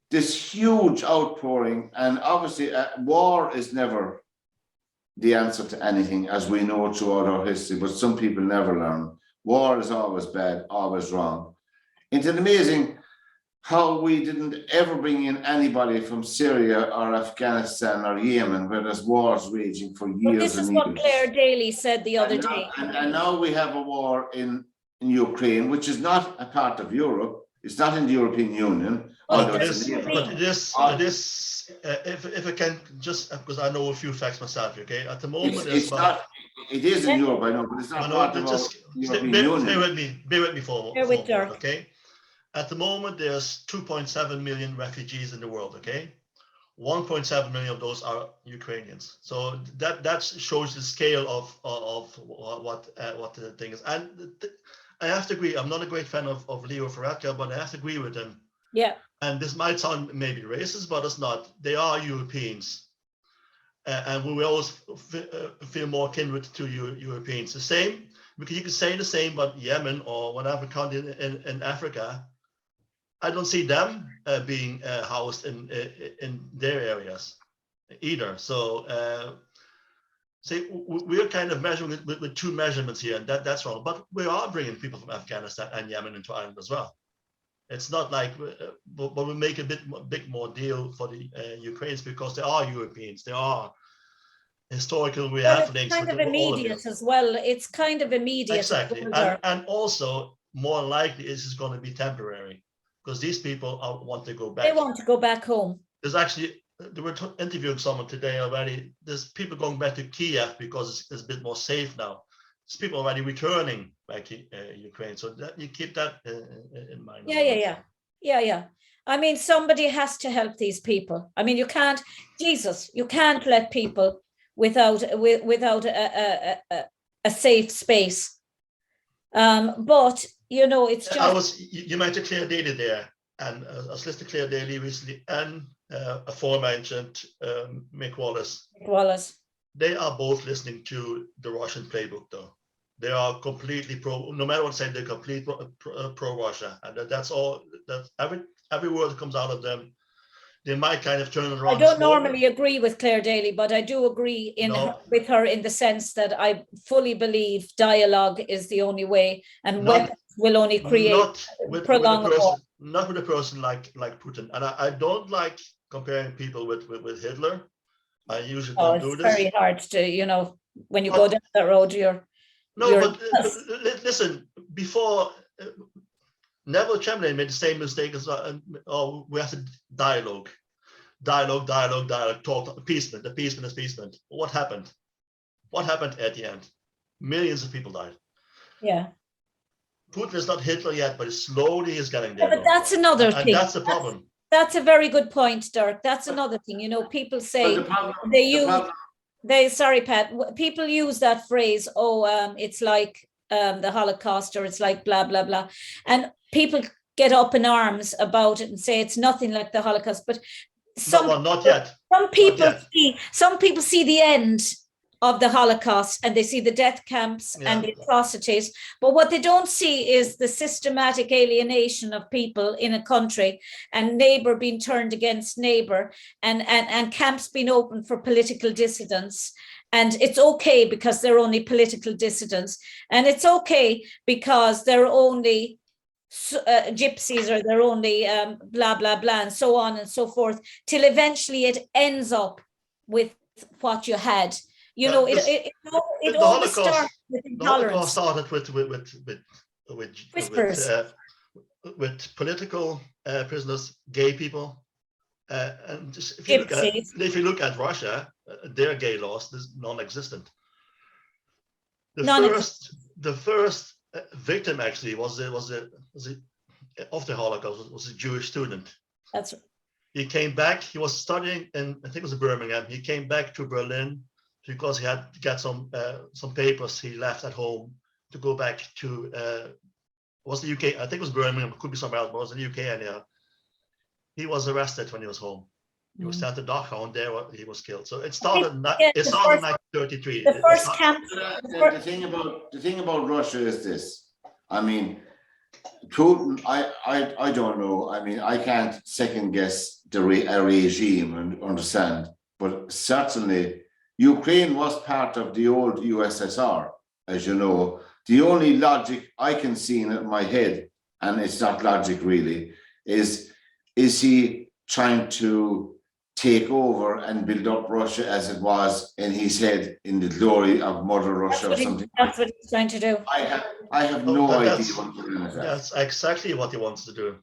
this huge outpouring, and obviously war is never the answer to anything, as we know throughout our history, but some people never learn. War is always bad, always wrong. It's amazing how we didn't ever bring in anybody from Syria or Afghanistan or Yemen, where there's wars raging for years and years. This is what Claire Daly said the other day. And now we have a war in Ukraine, which is not a part of Europe. It's not in the European Union. If I can just, because I know a few facts myself, okay? At the moment, it is in Europe, I know, but it's not part of the European Union. Bear with me for a moment, okay? At the moment, there's 2.7 million refugees in the world, okay? 1.7 million of those are Ukrainians. So that shows the scale of what the thing is. And I have to agree, I'm not a great fan of Leo Varadkar, but I have to agree with him. Yeah. And this might sound maybe racist, but it's not. They are Europeans. And we will always feel more kindred to Europeans. The same, because you can say the same about Yemen or whatever country in Africa. I don't see them being housed in their areas either. So, we're kind of measuring it with two measurements here, and that's wrong. But we are bringing people from Afghanistan and Yemen into Ireland as well. It's not like, but we make a bit more deal for the Ukrainians because they are Europeans. They are historical. We have links. It's kind of immediate as well. It's kind of immediate. Exactly, and also more likely is going to be temporary, because these people want to go back. They want to go back home. There's actually, they were interviewing someone today already. There's people going back to Kiev because it's a bit more safe now. There's people already returning back to Ukraine. So that, you keep that in mind. Yeah. I mean, somebody has to help these people. I mean, you can't let people without a safe space. But you know, it's just. You mentioned Claire Daly there, and I was listening to Claire Daly recently, and aforementioned Mick Wallace. They are both listening to the Russian playbook, though. They are completely pro. No matter what they say, they're completely pro Russia, and that's all. That every word that comes out of them, they might kind of turn it around. I don't normally agree with Claire Daly, but I do agree with her in the sense that I fully believe dialogue is the only way, and weapons will only create prolonged war. Not with a person like Putin. And I don't like comparing people with Hitler. I usually don't do this. It's very hard to, you know, when you go down that road, listen, before Neville Chamberlain made the same mistake as we have to dialogue, talk, appeasement. What happened? What happened at the end? Millions of people died. Yeah. Putin is not Hitler yet, but slowly he's getting there. But that's another thing. That's the problem. That's a very good point, Dirk. That's another thing. You know, people say sorry, Pat, people use that phrase, it's like the Holocaust, or it's like blah, blah, blah. And people get up in arms about it and say it's nothing like the Holocaust. But not yet. Some people see the end of the Holocaust, and they see the death camps and the atrocities. But what they don't see is the systematic alienation of people in a country, and neighbor being turned against neighbor, and camps being opened for political dissidents. And it's okay because they're only political dissidents. And it's okay because they're only gypsies, or they're only blah, blah, blah, and so on and so forth, till eventually it ends up with what you had. You know, it always starts with intolerance. The Holocaust started with political prisoners, gay people, and just, if you look at Russia, their gay laws is non-existent. The first victim actually was of the Holocaust was a Jewish student. That's right. He came back. He was studying in, I think it was Birmingham. He came back to Berlin because he had to get some papers he left at home to go back to was the UK. I think it was Birmingham. It could be somewhere else, but it was in the UK anyhow. He was arrested when he was home. He was sent to Dachau, and there he was killed. So it started in 1933. The first camp. The thing about Russia is this. I mean, Putin, I don't know. I mean, I can't second guess a regime and understand, but certainly Ukraine was part of the old USSR, as you know. The only logic I can see in my head, and it's not logic really, is he trying to take over and build up Russia as it was in his head in the glory of Mother Russia or something? That's what he's trying to do. I have no idea what to do with that. That's exactly what he wants to do.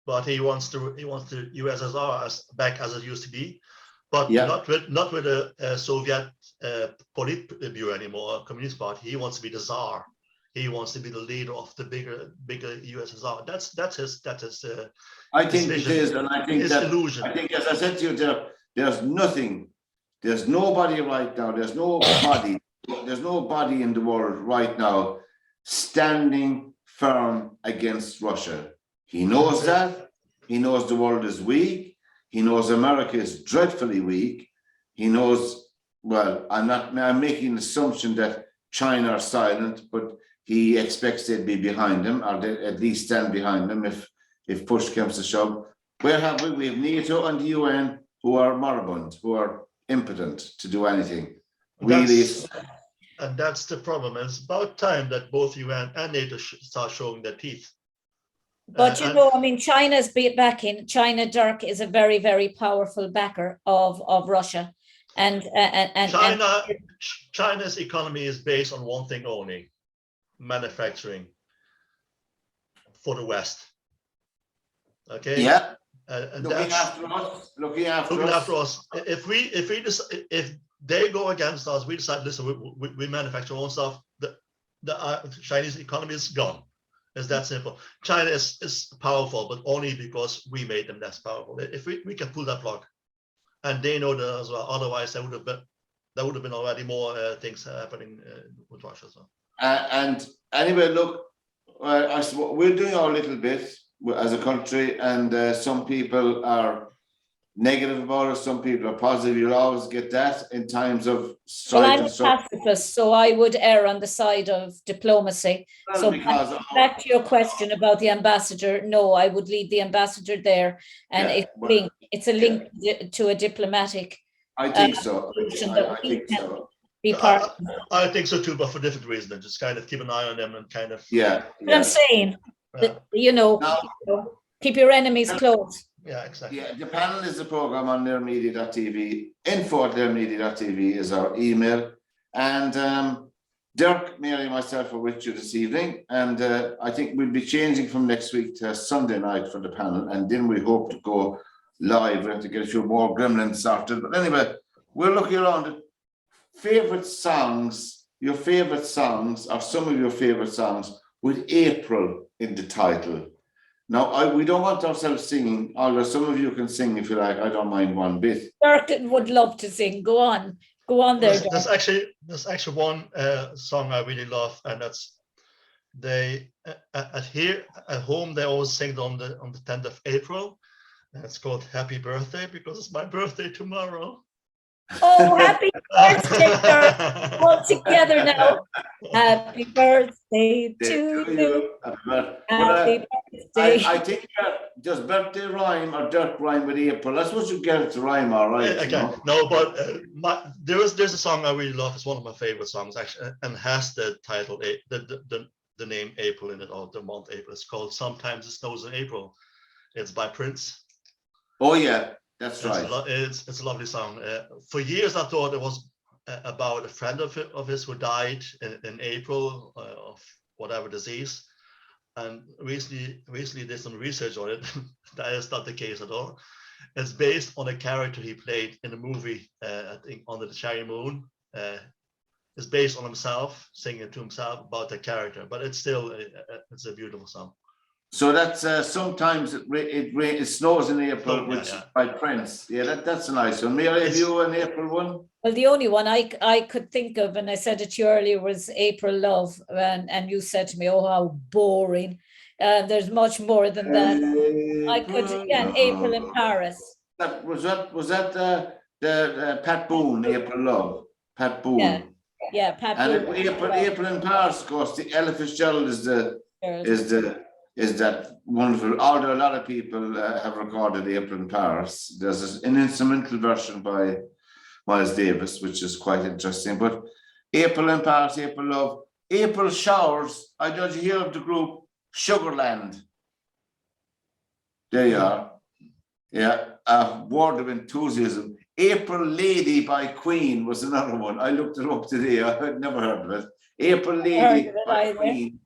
But he wants the USSR back as it used to be, but not with a Soviet Politburo anymore, a Communist Party. He wants to be the Tsar. He wants to be the leader of the bigger USSR. That's his. I think it is, and I think that illusion. I think, as I said to you, there's nothing. There's nobody right now. There's nobody in the world right now standing firm against Russia. He knows that. He knows the world is weak. He knows America is dreadfully weak. He knows. Well, I'm making an assumption that China are silent, but he expects they'd be behind him, or they at least stand behind him if push comes to shove. Where have we? We have NATO and the UN who are moribund, who are impotent to do anything. And that's the problem. It's about time that both UN and NATO start showing their teeth. But I mean, China's backing. Dirk is a very, very powerful backer of Russia. And China's economy is based on one thing only: manufacturing. for the West. Okay. Yeah. And Looking that's after us. Looking after looking us. after us. If they go against us, we decide, listen, we manufacture our own stuff. The Chinese economy is gone. It's that simple. China is powerful, but only because we made them less powerful. If we can pull that plug, and they know that as well. Otherwise, there would have been already more things happening with Russia as well. And anyway, look, I suppose we're doing our little bit as a country, and some people are negative about it, some people are positive. You'll always get that in times of strife. Well, I'm a pacifist, so I would err on the side of diplomacy. So back to your question about the ambassador, no, I would leave the ambassador there, and it's a link to a diplomatic. I think so. I think so. Be part I think so too, but for different reasons. Just kind of keep an eye on them and kind of. But I'm saying, that, keep your enemies close. Yeah, exactly. Yeah, the panel is a program on LiRmedia.tv. info@LiRmedia.tv is our email. And Dirk, Mary, and myself are with you this evening. And I think we'll be changing from next week to Sunday night for the panel. And then we hope to go live. We have to get a few more gremlins sorted. But anyway, we're looking around at favorite songs, your favorite songs, or some of your favorite songs with April in the title. Now, we don't want ourselves singing, although some of you can sing if you like. I don't mind one bit. Dirk would love to sing. Go on there. There's actually one song I really love, and that's at home they always sing it on the 10th of April. And it's called Happy Birthday because it's my birthday tomorrow. Oh, happy birthday, Dirk. All together now. Happy birthday to you. Happy birthday. I think does birthday rhyme or Dirk rhyme with April? I suppose you get it to rhyme, all right. Okay. No, but there's a song I really love. It's one of my favorite songs actually, and has the title the name April in it, or the month April. It's called Sometimes It Snows in April. It's by Prince. Oh yeah. That's right. It's a lovely song. For years, I thought it was about a friend of his who died in April of whatever disease. And recently did some research on it. That is not the case at all. It's based on a character he played in a movie, I think, Under the Cherry Moon. It's based on himself, singing to himself about the character. But it's still, it's a beautiful song. So that's Sometimes it snows in April, which by Prince. Yeah, that's a nice one. Mary, have you an April one? Well, the only one I could think of, and I said it to you earlier, was April Love, and you said to me, "Oh, how boring." There's much more than that. April in Paris. Was that the Pat Boone, April Love? Pat Boone. Yeah, Pat Boone. And April in Paris, of course, the Ella Fitzgerald is that wonderful, although a lot of people have recorded April in Paris. There's an instrumental version by Miles Davis, which is quite interesting. But April in Paris, April Love, April Showers. I don't hear of the group Sugarland. There you are. Yeah, a word of enthusiasm. April Lady by Queen was another one. I looked it up today. I had never heard of it. April Lady by Queen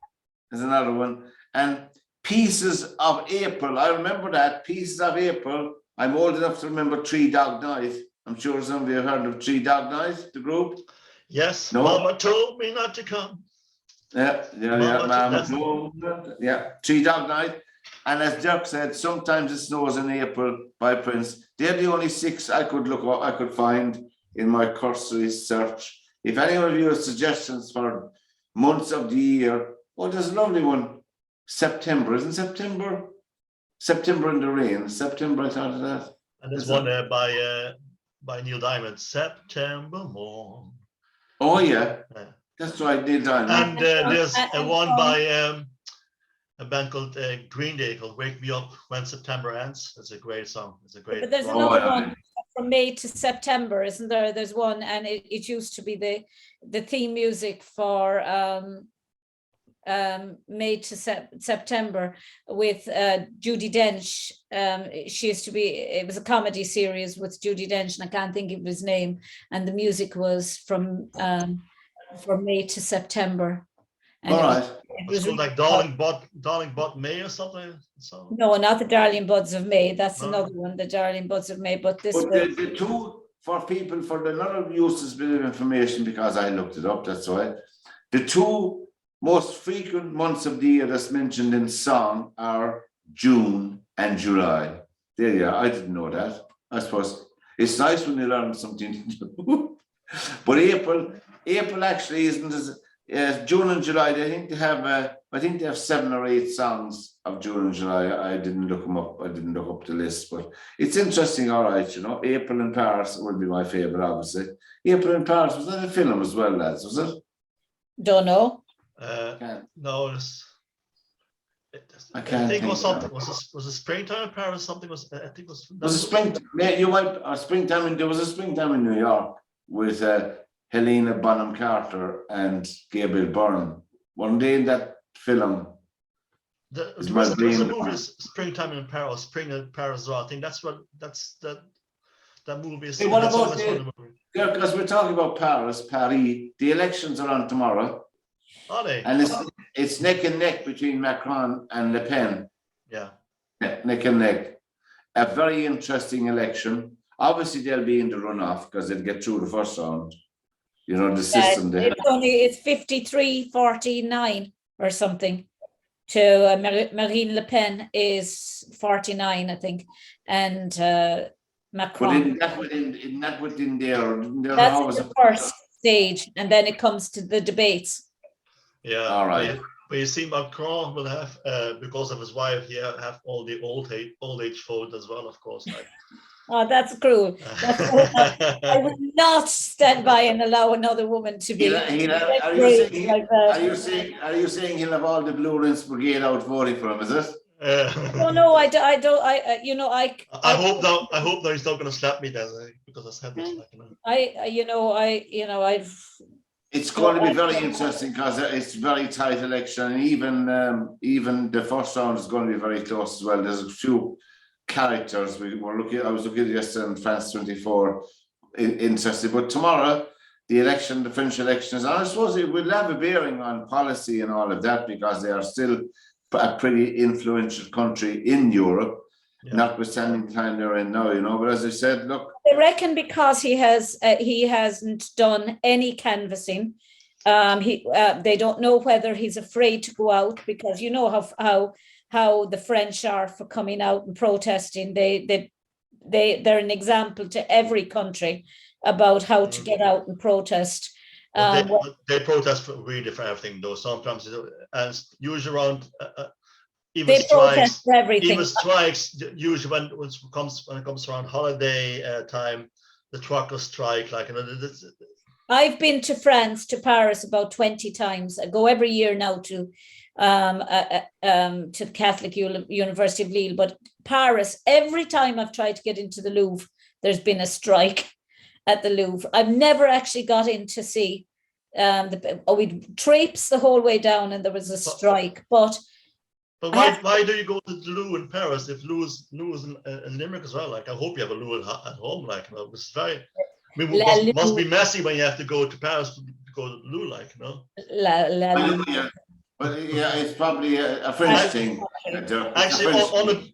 is another one. And Pieces of April. I remember that. Pieces of April. I'm old enough to remember Three Dog Night. I'm sure some of you have heard of Three Dog Night, the group. Yes. No? Mama told me not to come. Yeah. Three Dog Night. And as Dirk said, Sometimes It Snows in April by Prince. They're the only 6 I could find in my cursory search. If any of you have suggestions for months of the year, there's a lovely one. September, isn't September? September in the Rain. September, I thought of that. And there's one by Neil Diamond, September Morn. Oh yeah, that's right, Neil Diamond. And there's one by a band called Green Day called "Wake Me Up When September Ends." It's a great song. It's a great. But there's another one from May to September, isn't there? There's one, and it used to be the theme music for May to September with Judi Dench. She used to be, it was a comedy series with Judi Dench, and I can't think of his name, and the music was from May to September. And All right. it It's was called like Darling Bot May or something. So no, not the Darling Buds of May. That's No. another one, the Darling Buds of May. But this But was the two, for people, for the lot of useless bit of information, because I looked it up, that's why. The two most frequent months of the year that's mentioned in song are June and July. There you are. I didn't know that. I suppose it's nice when you learn something to do. But April actually isn't as June and July. I think they have 7 or 8 songs of June and July. I didn't look them up. I didn't look up the list, but it's interesting. All right, you know, April in Paris would be my favorite, obviously. April in Paris, was that a film as well, lads? Was it? don't know. no, I I can't think it was think something. Was it springtime in Paris? Something was. I think it was. Was it springtime? There was a springtime in New York with Helena Bonham Carter and Gabriel Byrne. One day in that film. There It's was my a brain. movie, Springtime in Paris, Spring in Paris as well. I think that movie is. Hey, what that's about that's one of the movie. Because we're talking about Paris, the elections are on tomorrow, Are they? and it's neck and neck between Macron and Le Pen. Yeah. Neck and neck. A very interesting election. Obviously, they'll be in the runoff because they'll get through the first round. You know, the system they have. It's 53-49 or something. To Marine Le Pen is 49, I think, and Macron. But within there That's always the first stage, and then it comes to the debates. Yeah. All right. But you see, Macron will have, because of his wife, he have all the old age vote as well, of course. Like. Oh, that's cruel. I would not stand by and allow another woman to be. Are you saying he'll have all the Blue Rinse Brigade out voting for him? Is it? No, I don't. I hope now. I hope now he's not going to slap me then because I said this. I've. It's going to be very interesting because it's a very tight election, and even the first round is going to be very close as well. There's a few characters I was looking at yesterday in France 24. Interesting, but tomorrow the French election is. I suppose it will have a bearing on policy and all of that because they are still a pretty influential country in Europe. Yeah. Notwithstanding the time they're in now, you know. But as I said, look, I reckon because he hasn't done any canvassing. They don't know whether he's afraid to go out because you know how the French are for coming out and protesting. They're an example to every country about how to get out and protest. They protest really for everything, though. Sometimes, and usually around. They protest for everything. Even strikes, usually when it comes around holiday time, the truckers strike. Like, you know, I've been to France, to Paris, about 20 times. I go every year now to the Catholic University of Lille. But Paris, every time I've tried to get into the Louvre, there's been a strike at the Louvre. I've never actually got in to see. We traipsed the whole way down, and there was a strike, But why do you go to the Lou in Paris if Lou is in Limerick as well? Like, I hope you have a Lou at home. Like, you know, it's very. Must be messy when you have to go to Paris to go to Lou, like, you know. But yeah, it's probably a French thing. Actually,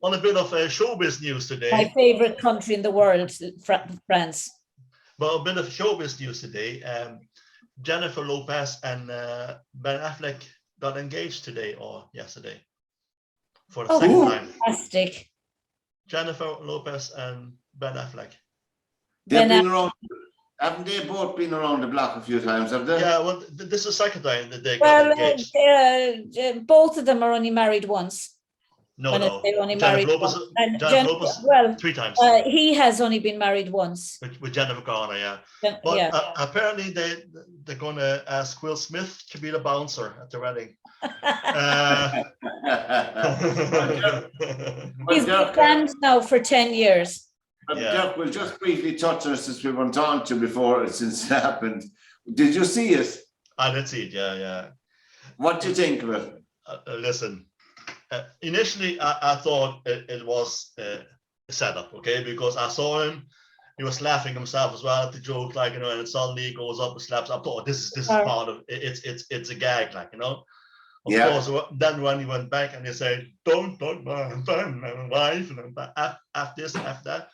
on a bit of showbiz news today. My favorite country in the world, France. Well, a bit of showbiz news today. Jennifer Lopez and Ben Affleck got engaged today or yesterday. For the second time. Fantastic. Jennifer Lopez and Ben Affleck. They've been around. Haven't they both been around the block a few times? Have they? Yeah. Well, this is the second time that they got engaged. Both of them are only married once. No. They only Jennifer married Lopez, and Jennifer Lopez 3 times. He has only been married once. With Jennifer Garner, yeah. But apparently they're going to ask Will Smith to be the bouncer at the wedding. He's been banned now for 10 years. Dirk, we'll just briefly touch on it since we went on to before since it happened. Did you see it? I did see it, yeah. What do you think of it? Listen, initially I thought it was a setup, okay, because I saw him he was laughing himself as well at the joke, like, you know, and suddenly he goes up and slaps up. Oh, this is part of it. It's a gag, like, you know. Of course, then when he went back and he said, "Don't talk about my wife," and after this, after that,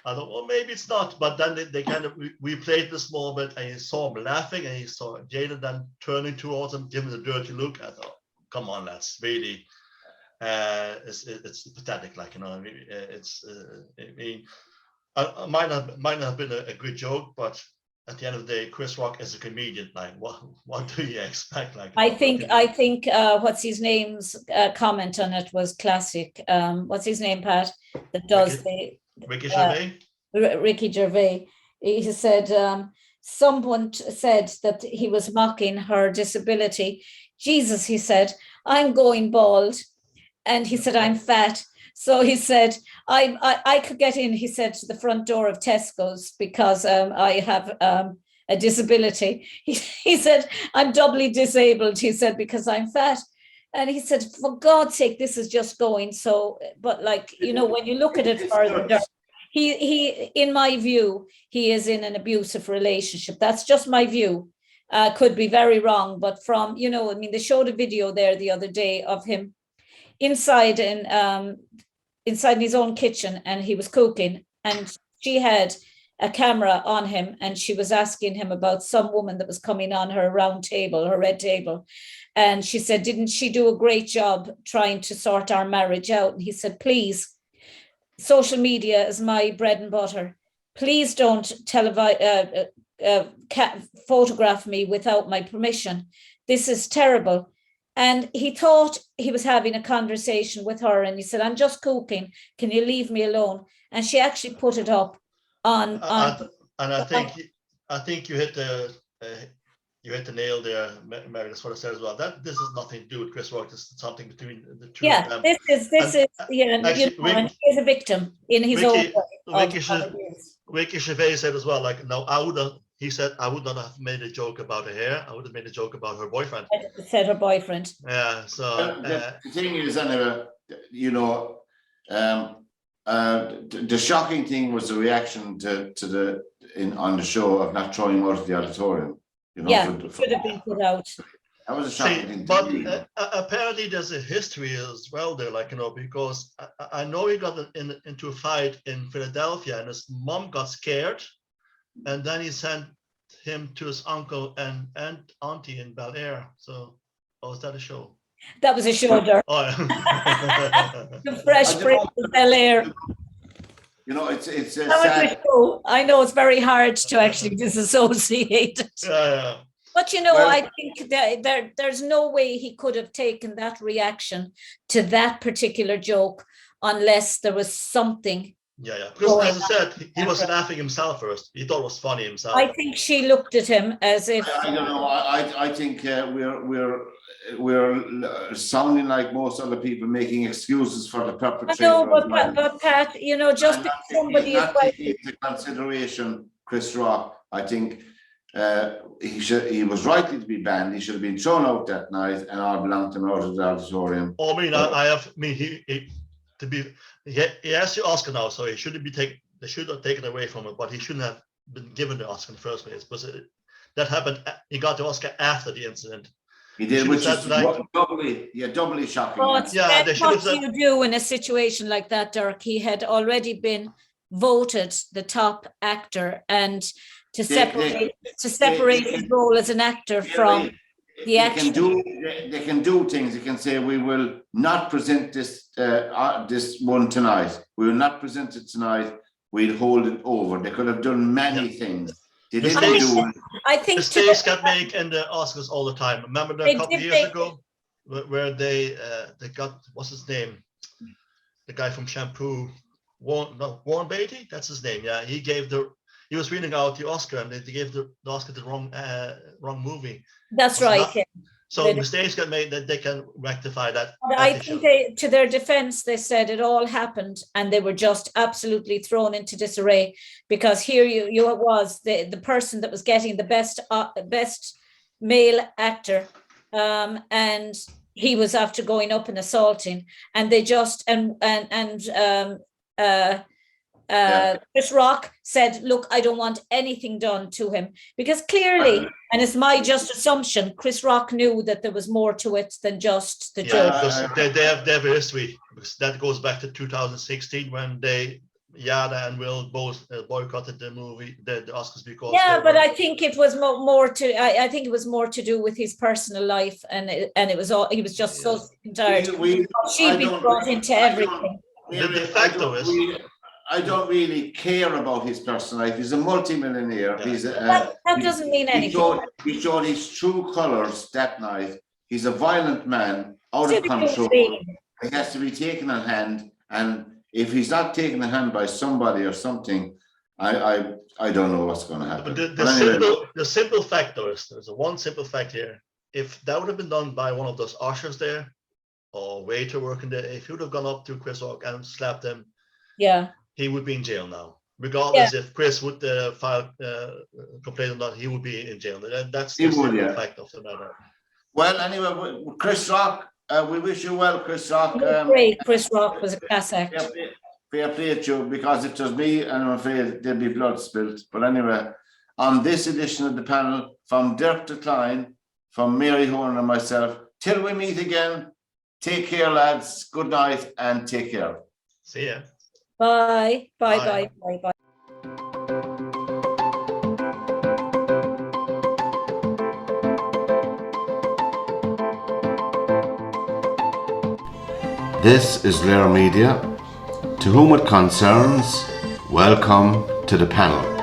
I thought, well, maybe it's not. But then they kind of we played this small bit, and he saw him laughing, and he saw Jada then turning towards him, giving a dirty look. I thought, come on, that's really. It's pathetic, like, you know. I mean, it might not have been a good joke, but at the end of the day, Chris Rock is a comedian. Like, what do you expect? Like, I think what's his name's comment on it was classic. What's his name, Pat? That does Ricky Gervais. Ricky Gervais. He said someone said that he was mocking her disability. Jesus, he said, I'm going bald. And he said, I'm fat. So he said, I could get in, he said, to the front door of Tesco's because I have a disability. He said, I'm doubly disabled, he said, because I'm fat. And he said, for God's sake, this is just going so, but like, you know, when you look at it further, he, in my view, he is in an abusive relationship. That's just my view. Could be very wrong, but from, you know, I mean, they showed a video there the other day of him inside in his own kitchen, and he was cooking, and she had a camera on him, and she was asking him about some woman that was coming on her round table, her red table, and she said, didn't she do a great job trying to sort our marriage out? And he said, please, social media is my bread and butter. Please don't photograph me without my permission. This is terrible. And he thought he was having a conversation with her, and he said, I'm just cooking. Can you leave me alone? And she actually put it up on. And I think you hit the nail there, Mary. That's what I said as well. That this has nothing to do with Chris Rock. This is something between the two of them. This is and he is a victim in his own way. Ricky Gervais said as well, like, no, he said, I would not have made a joke about her hair. I would have made a joke about her boyfriend. Said her boyfriend. Yeah. So the thing is, anyway, you know, the shocking thing was the reaction on the show of not throwing him out of the auditorium. You know, should have been put out. That was a shocking thing. But apparently there's a history as well there, like, you know, because I know he got into a fight in Philadelphia, and his mom got scared. And then he sent him to his uncle and auntie in Bel Air. So, was that a show? That was a show, Dirk. Oh, yeah. The Fresh Prince of Bel Air. You know, it's sad. I know it's very hard to actually disassociate it. Yeah. But you know, I think that there's no way he could have taken that reaction to that particular joke unless there was something. Yeah. Because as I said, he was laughing himself first. He thought it was funny himself. I think she looked at him as if. I don't know. I think we're sounding like most other people making excuses for the perpetrator. No, but Pat, you know, just if somebody is taking into consideration Chris Rock, I think he was likely to be banned. He should have been thrown out that night, and all belonged to him out of the auditorium. Oh, he has the Oscar now, so he shouldn't be taken. They should have taken away from him, but he shouldn't have been given the Oscar in the first place. Because that happened. He got the Oscar after the incident. He did, which is doubly shocking. What do you do in a situation like that, Dirk? He had already been voted the top actor, and to separate his role as an actor from the action. They can do things. They can say, we will not present this one tonight. We will not present it tonight. We'll hold it over. They could have done many things. They didn't do it. I think mistakes get made in the Oscars all the time. Remember a couple of years ago where they got, what's his name? The guy from Shampoo, Warren Beatty. That's his name. Yeah, he was reading out the Oscar, and they gave the Oscar the wrong movie. That's right. So mistakes get made that they can rectify that. I think to their defense, they said it all happened and they were just absolutely thrown into disarray, because here you was the person that was getting the best male actor, and he was after going up and assaulting, and they just Chris Rock said, look, I don't want anything done to him, because clearly, and it's my just assumption, Chris Rock knew that there was more to it than just the joke. Because they have a history, because that goes back to 2016 when Yada and Will both boycotted the movie, the Oscars, because but I think it was more to. I think it was more to do with his personal life, and it was all. He was just so tired. She'd been brought into everything. The fact of it. I don't really care about his personal life. He's a multi-millionaire. That doesn't mean anything. He showed his true colours that night. He's a violent man, out of control. He has to be taken in hand, and if he's not taken in hand by somebody or something, I don't know what's going to happen. But the simple fact, though, is there's one simple fact here. If that would have been done by one of those ushers there, or waiter working there, if he would have gone up to Chris Rock and slapped him, he would be in jail now. Regardless if Chris would file complaint or not, he would be in jail. That's the simple fact of the matter. Well, anyway, Chris Rock, we wish you well, Chris Rock. Great, Chris Rock was a class act. Fair play to you, because if it was me, and I'm afraid there'd be blood spilled. But anyway, on this edition of the panel, from Dirk to Klein, from Mary, Honan and myself, till we meet again, take care, lads. Good night and take care. See ya. Bye. Bye. This is LiR Media. To whom it concerns, welcome to the panel.